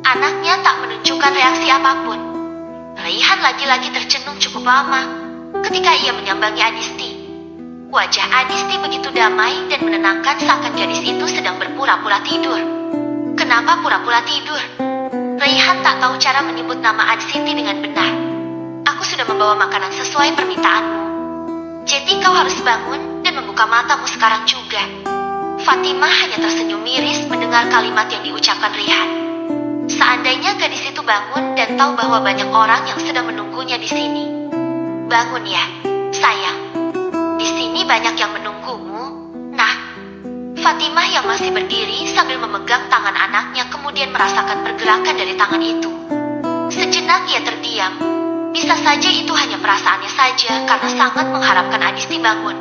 anaknya tak menunjukkan reaksi apapun. Raihan lagi-lagi tercenung cukup lama ketika ia menyambangi Adisti. Wajah Adisti begitu damai dan menenangkan seakan gadis itu sedang berpura-pura tidur. Kenapa pura-pura tidur? Raihan tak tahu cara menyebut nama Adisti dengan benar. "Aku sudah membawa makanan sesuai permintaanmu. Jadi kau harus bangun dan membuka matamu sekarang juga." Fatimah hanya tersenyum miris mendengar kalimat yang diucapkan Raihan. Seandainya gadis itu bangun dan tahu bahwa banyak orang yang sedang menunggunya di sini. "Bangun ya, sayang. Di sini banyak yang menunggumu, nah." Fatimah yang masih berdiri sambil memegang tangan anaknya kemudian merasakan pergerakan dari tangan itu. Sejenak ia terdiam. Bisa saja itu hanya perasaannya saja karena sangat mengharapkan Adisti bangun.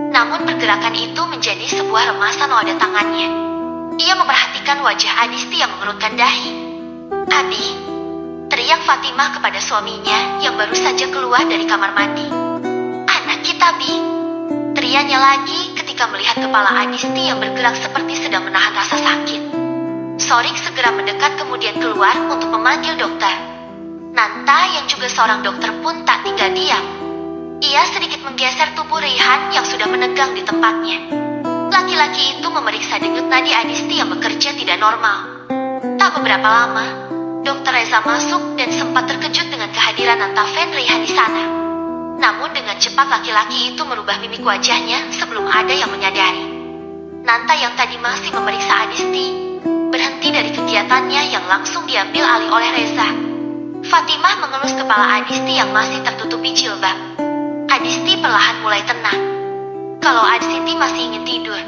Namun pergerakan itu menjadi sebuah remasan pada tangannya. Ia memperhatikan wajah Adisti yang mengerutkan dahi. "Abi," teriak Fatimah kepada suaminya yang baru saja keluar dari kamar mandi. "Anak kita, Bi," teriaknya lagi ketika melihat kepala Adisti yang bergerak seperti sedang menahan rasa sakit. Sorik segera mendekat kemudian keluar untuk memanggil dokter. Nanta yang juga seorang dokter pun tak tinggal diam. Ia sedikit menggeser tubuh Raihan yang sudah menegang di tempatnya. Laki-laki itu memeriksa denyut nadi Adisti yang bekerja tidak normal. Tak beberapa lama, Dr. Reza masuk dan sempat terkejut dengan kehadiran Nantafen Reihan di sana. Namun dengan cepat laki-laki itu merubah mimik wajahnya sebelum ada yang menyadari. Nanta yang tadi masih memeriksa Adisti berhenti dari kegiatannya yang langsung diambil alih oleh Reza. Fatimah mengelus kepala Adisti yang masih tertutupi jilbab. Adisti perlahan mulai tenang. Kalau Adisti masih ingin tidur,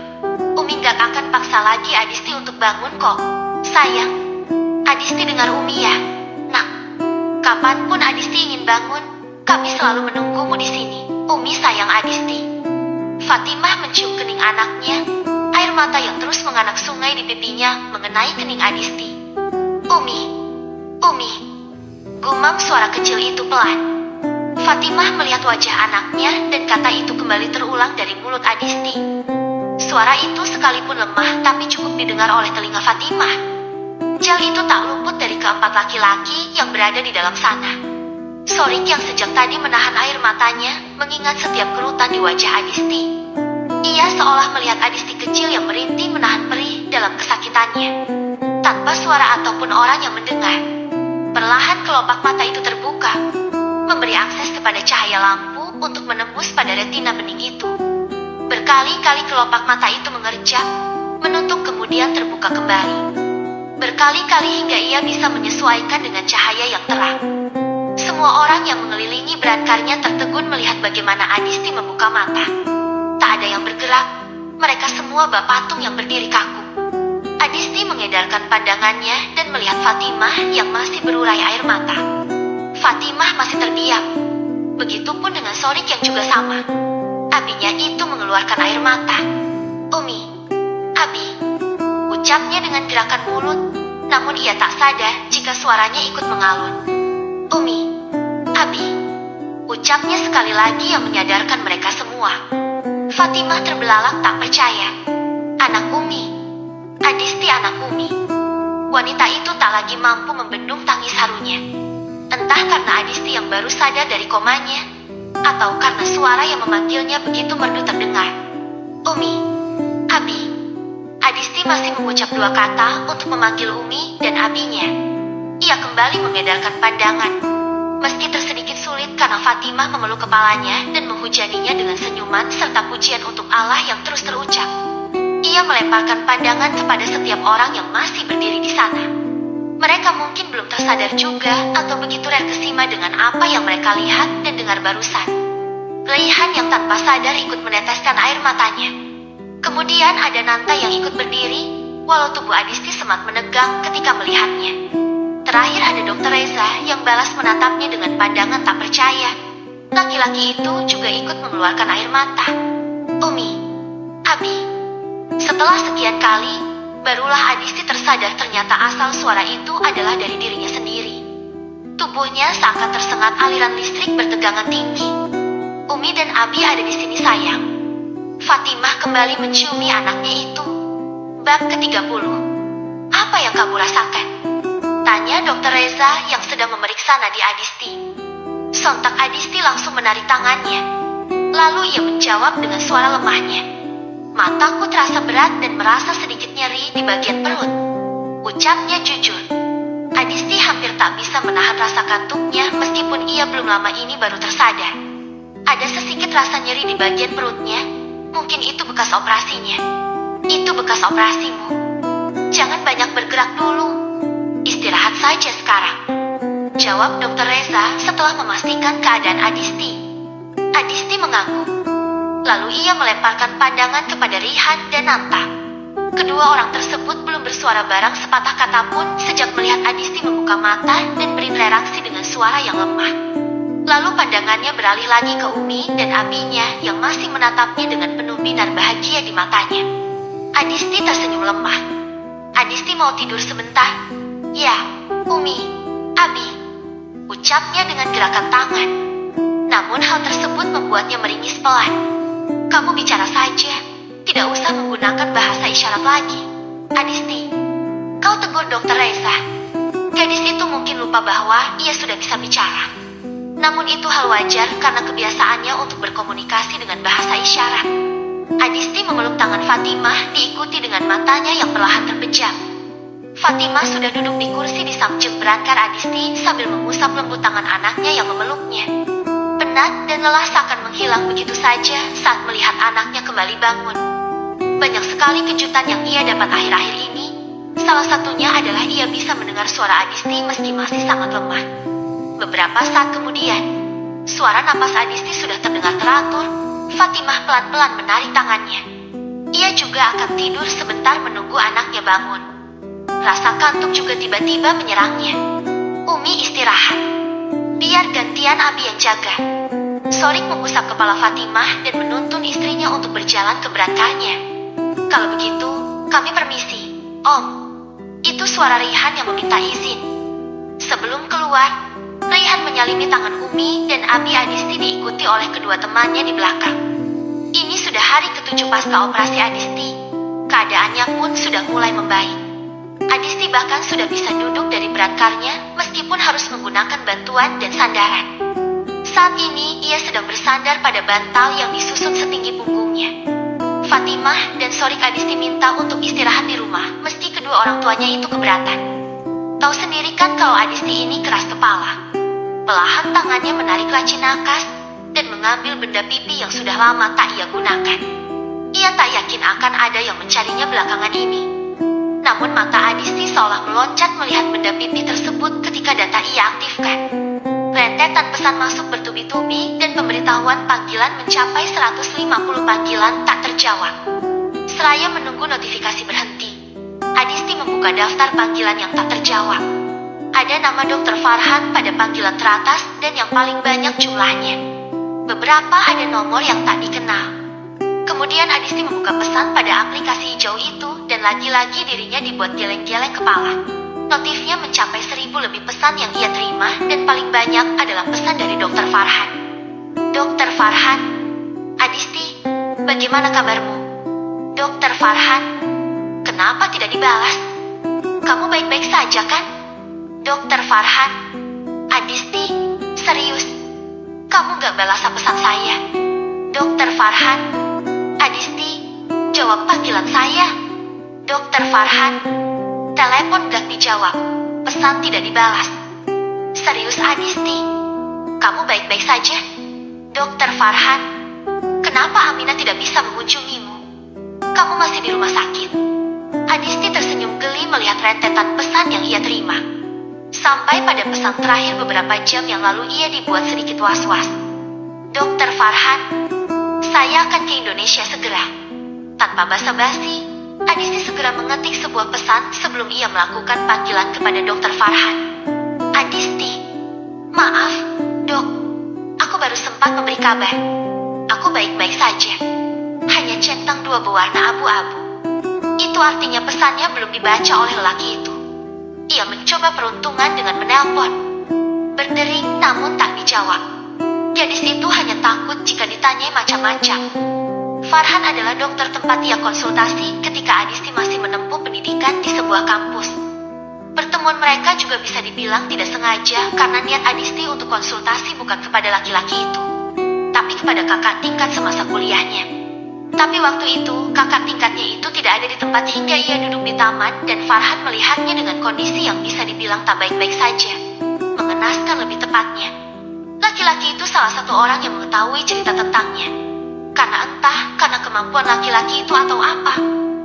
Umi gak akan paksa lagi Adisti untuk bangun kok. Sayang, Adisti dengar Umi ya. Nak, kapanpun Adisti ingin bangun, kami selalu menunggumu di sini. Umi sayang Adisti. Fatimah mencium kening anaknya. Air mata yang terus menganak sungai di pipinya mengenai kening Adisti. Umi, Umi. Gumam suara kecil itu pelan. Fatimah melihat wajah anaknya dan kata itu kembali terulang dari mulut Adisti. Suara itu sekalipun lemah tapi cukup didengar oleh telinga Fatimah. Jal itu tak luput dari keempat laki-laki yang berada di dalam sana. Sorik yang sejak tadi menahan air matanya mengingat setiap kerutan di wajah Adisti. Ia seolah melihat Adisti kecil yang merintih menahan perih dalam kesakitannya. Tanpa suara ataupun orang yang mendengar, perlahan kelopak mata itu terbuka, memberi akses kepada cahaya lampu untuk menembus pada retina bening itu. Berkali-kali kelopak mata itu mengerjak, menutup kemudian terbuka kembali. Berkali-kali hingga ia bisa menyesuaikan dengan cahaya yang terang. Semua orang yang mengelilingi berankarnya tertegun melihat bagaimana Adisti membuka mata. Tak ada yang bergerak, mereka semua bak patung yang berdiri kaku. Adisti mengedarkan pandangannya dan melihat Fatimah yang masih berurai air mata. Fatimah masih terdiam. Begitupun dengan Sorik yang juga sama. Abinya itu mengeluarkan air mata. Umi, Abi, ucapnya dengan gerakan mulut, namun ia tak sadar jika suaranya ikut mengalun. Umi, Abi, ucapnya sekali lagi yang menyadarkan mereka semua. Fatimah terbelalak tak percaya. Anak Umi, Adisti anak Umi. Wanita itu tak lagi mampu membendung tangis harunya. Entah karena Adisti yang baru sadar dari komanya, atau karena suara yang memanggilnya begitu merdu terdengar. Umi, Abi. Adisti masih mengucap dua kata untuk memanggil Umi dan abinya. Ia kembali mengedarkan pandangan. Meski tersedikit sulit karena Fatimah memeluk kepalanya dan menghujaninya dengan senyuman serta pujian untuk Allah yang terus terucap. Ia melemparkan pandangan kepada setiap orang yang masih berdiri di sana. Mereka mungkin belum tersadar juga atau begitu terkesima dengan apa yang mereka lihat dan dengar barusan. Reihan yang tanpa sadar ikut meneteskan air matanya. Kemudian ada Nanta yang ikut berdiri, walau tubuh Adisti semat menegang ketika melihatnya. Terakhir ada Dr. Reza yang balas menatapnya dengan pandangan tak percaya. Laki-laki itu juga ikut mengeluarkan air mata. Umi, Abi. Setelah sekian kali, barulah Adisti tersadar ternyata asal suara itu adalah dari dirinya sendiri. Tubuhnya seakan tersengat aliran listrik bertegangan tinggi. Umi dan Abi ada di sini sayang. Fatimah kembali menciumi anaknya itu. Bab ke-30. Apa yang kamu rasakan? Tanya Dr. Reza yang sedang memeriksa nadi Adisti. Sontak Adisti langsung menarik tangannya. Lalu ia menjawab dengan suara lemahnya. Mataku terasa berat dan merasa sedikit nyeri di bagian perut. Ucapnya jujur. Adisti hampir tak bisa menahan rasa kantuknya meskipun ia belum lama ini baru tersadar. Ada sedikit rasa nyeri di bagian perutnya. Mungkin itu bekas operasinya. Itu bekas operasimu. Jangan banyak bergerak dulu. Istirahat saja sekarang. Jawab Dr. Reza setelah memastikan keadaan Adisti. Adisti mengangguk. Lalu ia melemparkan pandangan kepada Rihan dan Nanta. Kedua orang tersebut belum bersuara barang sepatah kata pun sejak melihat Adisti membuka mata dan berinteraksi dengan suara yang lemah. Lalu pandangannya beralih lagi ke Umi dan abinya yang masih menatapnya dengan penuh binar bahagia di matanya. Adisti tersenyum lemah. Adisti mau tidur sebentar. Ya, Umi, Abi. Ucapnya dengan gerakan tangan. Namun hal tersebut membuatnya meringis pelan. Kamu bicara saja, tidak usah menggunakan bahasa isyarat lagi. Adisti, kau tegur Dr. Reza. Gadis itu mungkin lupa bahwa ia sudah bisa bicara. Namun itu hal wajar karena kebiasaannya untuk berkomunikasi dengan bahasa isyarat. Adisti memeluk tangan Fatimah diikuti dengan matanya yang perlahan terpejam. Fatimah sudah duduk di kursi di samping berangkar Adisti sambil mengusap lembut tangan anaknya yang memeluknya. Penat dan lelah seakan menghilang begitu saja saat melihat anaknya kembali bangun. Banyak sekali kejutan yang ia dapat akhir-akhir ini. Salah satunya adalah ia bisa mendengar suara Adisti meski masih sangat lemah. Beberapa saat kemudian, suara napas Adisti sudah terdengar teratur. Fatimah pelan-pelan menarik tangannya. Ia juga akan tidur sebentar menunggu anaknya bangun. Rasa kantuk juga tiba-tiba menyerangnya. Umi istirahat. Biar gantian Abi yang jaga. Sorik mengusap kepala Fatimah dan menuntun istrinya untuk berjalan ke berangkarnya. Kalau begitu, kami permisi. Om, itu suara Raihan yang meminta izin. Sebelum keluar, Raihan menyalimi tangan Umi dan Abi Adisti diikuti oleh kedua temannya di belakang. Ini sudah hari ke-7 pasca operasi Adisti. Keadaannya pun sudah mulai membaik. Adisti bahkan sudah bisa duduk dari berangkarnya meskipun harus menggunakan bantuan dan sandaran. Saat ini ia sedang bersandar pada bantal yang disusun setinggi punggungnya. Fatimah dan Sorik Adisti minta untuk istirahat di rumah meski kedua orang tuanya itu keberatan. Tahu sendiri kan kalau Adisti ini keras kepala. Perlahan tangannya menarik laci nakas dan mengambil benda pipi yang sudah lama tak ia gunakan. Ia tak yakin akan ada yang mencarinya belakangan ini. Namun mata Adisti seolah meloncat melihat benda pipi tersebut ketika data ia aktifkan. Rentetan pesan masuk bertubi-tubi dan pemberitahuan panggilan mencapai 150 panggilan tak terjawab. Seraya menunggu notifikasi berhenti, Adisti membuka daftar panggilan yang tak terjawab. Ada nama Dr. Farhan pada panggilan teratas dan yang paling banyak jumlahnya. Beberapa ada nomor yang tak dikenal. Kemudian Adisti membuka pesan pada aplikasi hijau itu dan lagi-lagi dirinya dibuat geleng-geleng kepala. Notifnya mencapai 1000 lebih pesan yang ia terima dan paling banyak adalah pesan dari Dr. Farhan. Dr. Farhan, Adisti, bagaimana kabarmu? Dr. Farhan, kenapa tidak dibalas? Kamu baik-baik saja kan? Dr. Farhan, Adisti, serius, kamu gak balas pesan saya? Dr. Farhan, Adisti, jawab panggilan saya. Dr. Farhan, telepon gak dijawab, pesan tidak dibalas. Serius Adisti, kamu baik-baik saja? Dr. Farhan, kenapa Aminah tidak bisa mengunjungimu? Kamu masih di rumah sakit? Adisti tersenyum geli melihat rentetan pesan yang ia terima. Sampai pada pesan terakhir beberapa jam yang lalu ia dibuat sedikit was-was. Dr. Farhan, saya akan ke Indonesia segera. Tanpa basa-basi, Adisti segera mengetik sebuah pesan sebelum ia melakukan panggilan kepada Dr. Farhan. Adisti, maaf, dok. Aku baru sempat memberi kabar. Aku baik-baik saja. Hanya centang 2 berwarna abu-abu. Itu artinya pesannya belum dibaca oleh lelaki itu. Ia mencoba peruntungan dengan menelpon. Berdering namun tak dijawab. Gadis itu hanya takut jika ditanyai macam-macam. Farhan adalah dokter tempat ia konsultasi ketika Adisti masih menempuh pendidikan di sebuah kampus. Pertemuan mereka juga bisa dibilang tidak sengaja karena niat Adisti untuk konsultasi bukan kepada laki-laki itu, tapi kepada kakak tingkat semasa kuliahnya. Tapi waktu itu, kakak tingkatnya itu tidak ada di tempat hingga ia duduk di taman dan Farhan melihatnya dengan kondisi yang bisa dibilang tak baik-baik saja. Mengenaskan lebih tepatnya. Laki-laki itu salah satu orang yang mengetahui cerita tentangnya. Karena kemampuan laki-laki itu atau apa,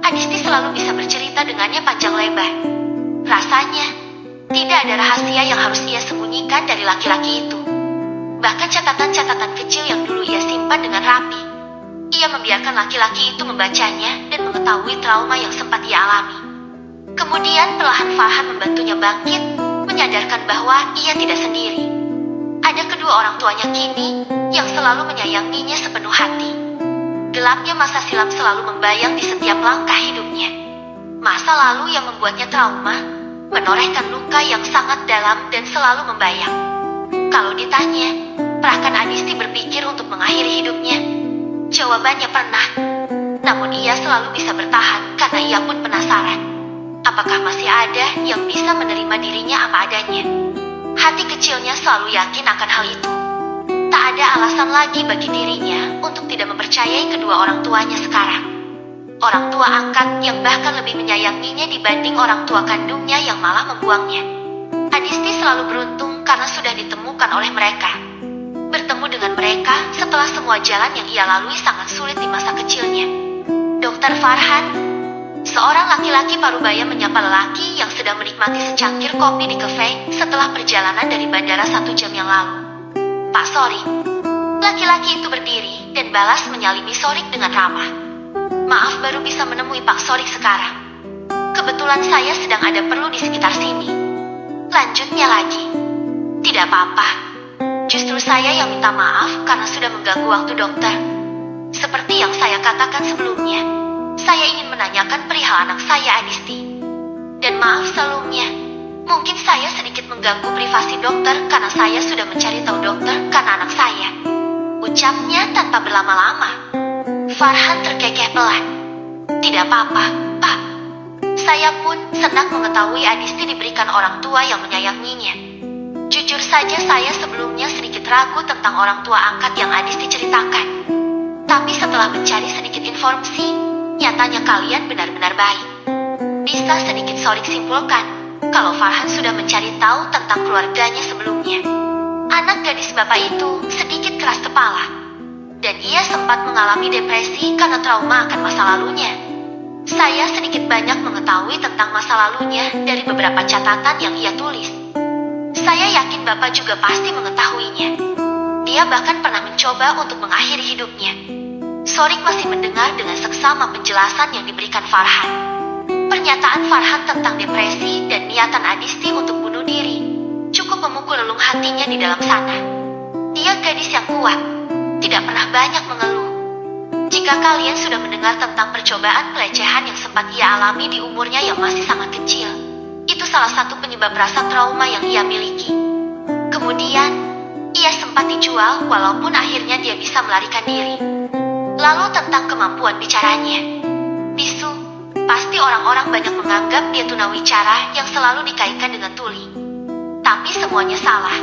Adisti selalu bisa bercerita dengannya panjang lebar. Rasanya, tidak ada rahasia yang harus ia sembunyikan dari laki-laki itu. Bahkan catatan-catatan kecil yang dulu ia simpan dengan rapi, ia membiarkan laki-laki itu membacanya dan mengetahui trauma yang sempat ia alami. Kemudian perlahan Farhan membantunya bangkit, menyadarkan bahwa ia tidak sendiri. Ada kedua orang tuanya kini yang selalu menyayanginya sepenuh hati. Gelapnya masa silam selalu membayang di setiap langkah hidupnya. Masa lalu yang membuatnya trauma, menorehkan luka yang sangat dalam dan selalu membayang. Kalau ditanya, pernahkah Adisti berpikir untuk mengakhiri hidupnya? Jawabannya pernah. Namun ia selalu bisa bertahan karena ia pun penasaran. Apakah masih ada yang bisa menerima dirinya apa adanya? Hati kecilnya selalu yakin akan hal itu. Tak ada alasan lagi bagi dirinya untuk tidak mempercayai kedua orang tuanya sekarang. Orang tua angkat yang bahkan lebih menyayanginya dibanding orang tua kandungnya yang malah membuangnya. Adisti selalu beruntung karena sudah ditemukan oleh mereka. Bertemu dengan mereka setelah semua jalan yang ia lalui sangat sulit di masa kecilnya. Dr. Farhan, seorang laki-laki parubaya menyapa lelaki yang sedang menikmati secangkir kopi di kafe setelah perjalanan dari bandara 1 jam yang lalu. Pak Sorik. Laki-laki itu berdiri dan balas menyalimi Sorik dengan ramah. Maaf, baru bisa menemui Pak Sorik sekarang. Kebetulan saya sedang ada perlu di sekitar sini. Lanjutnya lagi. Tidak apa-apa. Justru saya yang minta maaf karena sudah mengganggu waktu dokter. Seperti yang saya katakan sebelumnya, saya ingin menanyakan perihal anak saya, Adisti. Dan maaf sebelumnya, mungkin saya sedikit mengganggu privasi dokter karena saya sudah mencari tahu dokter karena anak saya. Ucapnya tanpa berlama-lama. Farhan terkekeh pelan. Tidak apa-apa, Pak. Saya pun senang mengetahui Adisti diberikan orang tua yang menyayanginya. Jujur saja saya sebelumnya sedikit ragu tentang orang tua angkat yang Adisti ceritakan. Tapi setelah mencari sedikit informasi, nyatanya kalian benar-benar baik. Bisa sedikit Sorik simpulkan, kalau Farhan sudah mencari tahu tentang keluarganya sebelumnya. Anak gadis bapak itu sedikit keras kepala. Dan ia sempat mengalami depresi karena trauma akan masa lalunya. Saya sedikit banyak mengetahui tentang masa lalunya dari beberapa catatan yang ia tulis. Saya yakin Bapak juga pasti mengetahuinya. Dia bahkan pernah mencoba untuk mengakhiri hidupnya. Sorik masih mendengar dengan seksama penjelasan yang diberikan Farhan. Pernyataan Farhan tentang depresi dan niatan Adisti untuk bunuh diri cukup memukul relung hatinya di dalam sana. Dia gadis yang kuat, tidak pernah banyak mengeluh. Jika kalian sudah mendengar tentang percobaan pelecehan yang sempat ia alami di umurnya yang masih sangat kecil, itu salah satu penyebab rasa trauma yang ia miliki. Kemudian, ia sempat dijual walaupun akhirnya dia bisa melarikan diri. Lalu tentang kemampuan bicaranya. Bisu, pasti orang-orang banyak menganggap dia tunawicara yang selalu dikaitkan dengan tuli. Tapi semuanya salah,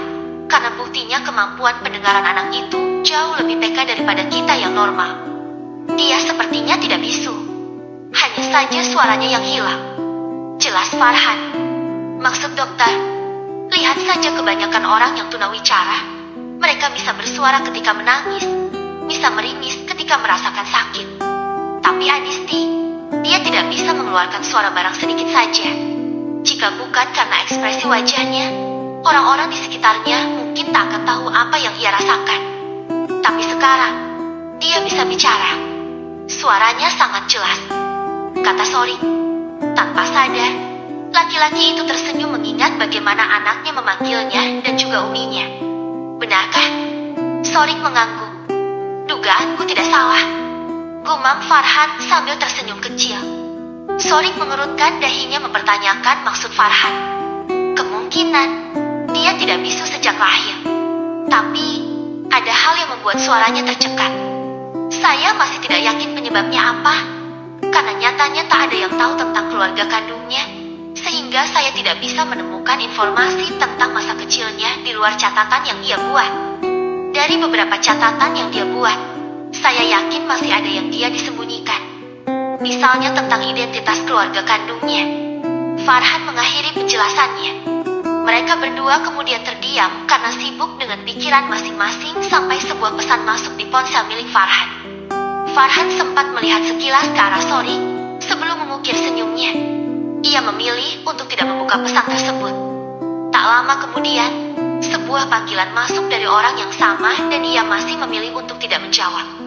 karena buktinya kemampuan pendengaran anak itu jauh lebih peka daripada kita yang normal. Dia sepertinya tidak bisu. Hanya saja suaranya yang hilang. Jelas Farhan. Maksud dokter, lihat saja kebanyakan orang yang tunawicara. Mereka bisa bersuara ketika menangis, bisa meringis ketika merasakan sakit. Tapi Adisti, dia tidak bisa mengeluarkan suara barang sedikit saja. Jika bukan karena ekspresi wajahnya, orang-orang di sekitarnya mungkin tak akan tahu apa yang ia rasakan. Tapi sekarang, dia bisa bicara. Suaranya sangat jelas. Kata Sorik. Tanpa sadar, laki-laki itu tersenyum mengingat bagaimana anaknya memanggilnya dan juga uminya. Benarkah? Sorik mengangguk. Dugaanku tidak salah. Gumam Farhan sambil tersenyum kecil. Sorik mengerutkan dahinya mempertanyakan maksud Farhan. Kemungkinan, dia tidak bisu sejak lahir. Tapi, ada hal yang membuat suaranya tercekat. Saya masih tidak yakin penyebabnya apa. Karena nyatanya tak ada yang tahu tentang keluarga kandungnya, sehingga saya tidak bisa menemukan informasi tentang masa kecilnya di luar catatan yang ia buat. Dari beberapa catatan yang dia buat, saya yakin masih ada yang dia disembunyikan. Misalnya tentang identitas keluarga kandungnya. Farhan mengakhiri penjelasannya. Mereka berdua kemudian terdiam karena sibuk dengan pikiran masing-masing sampai sebuah pesan masuk di ponsel milik Farhan. Farhan sempat melihat sekilas ke arah Sorik sebelum mengukir senyumnya. Ia memilih untuk tidak membuka pesan tersebut. Tak lama kemudian, sebuah panggilan masuk dari orang yang sama dan ia masih memilih untuk tidak menjawab.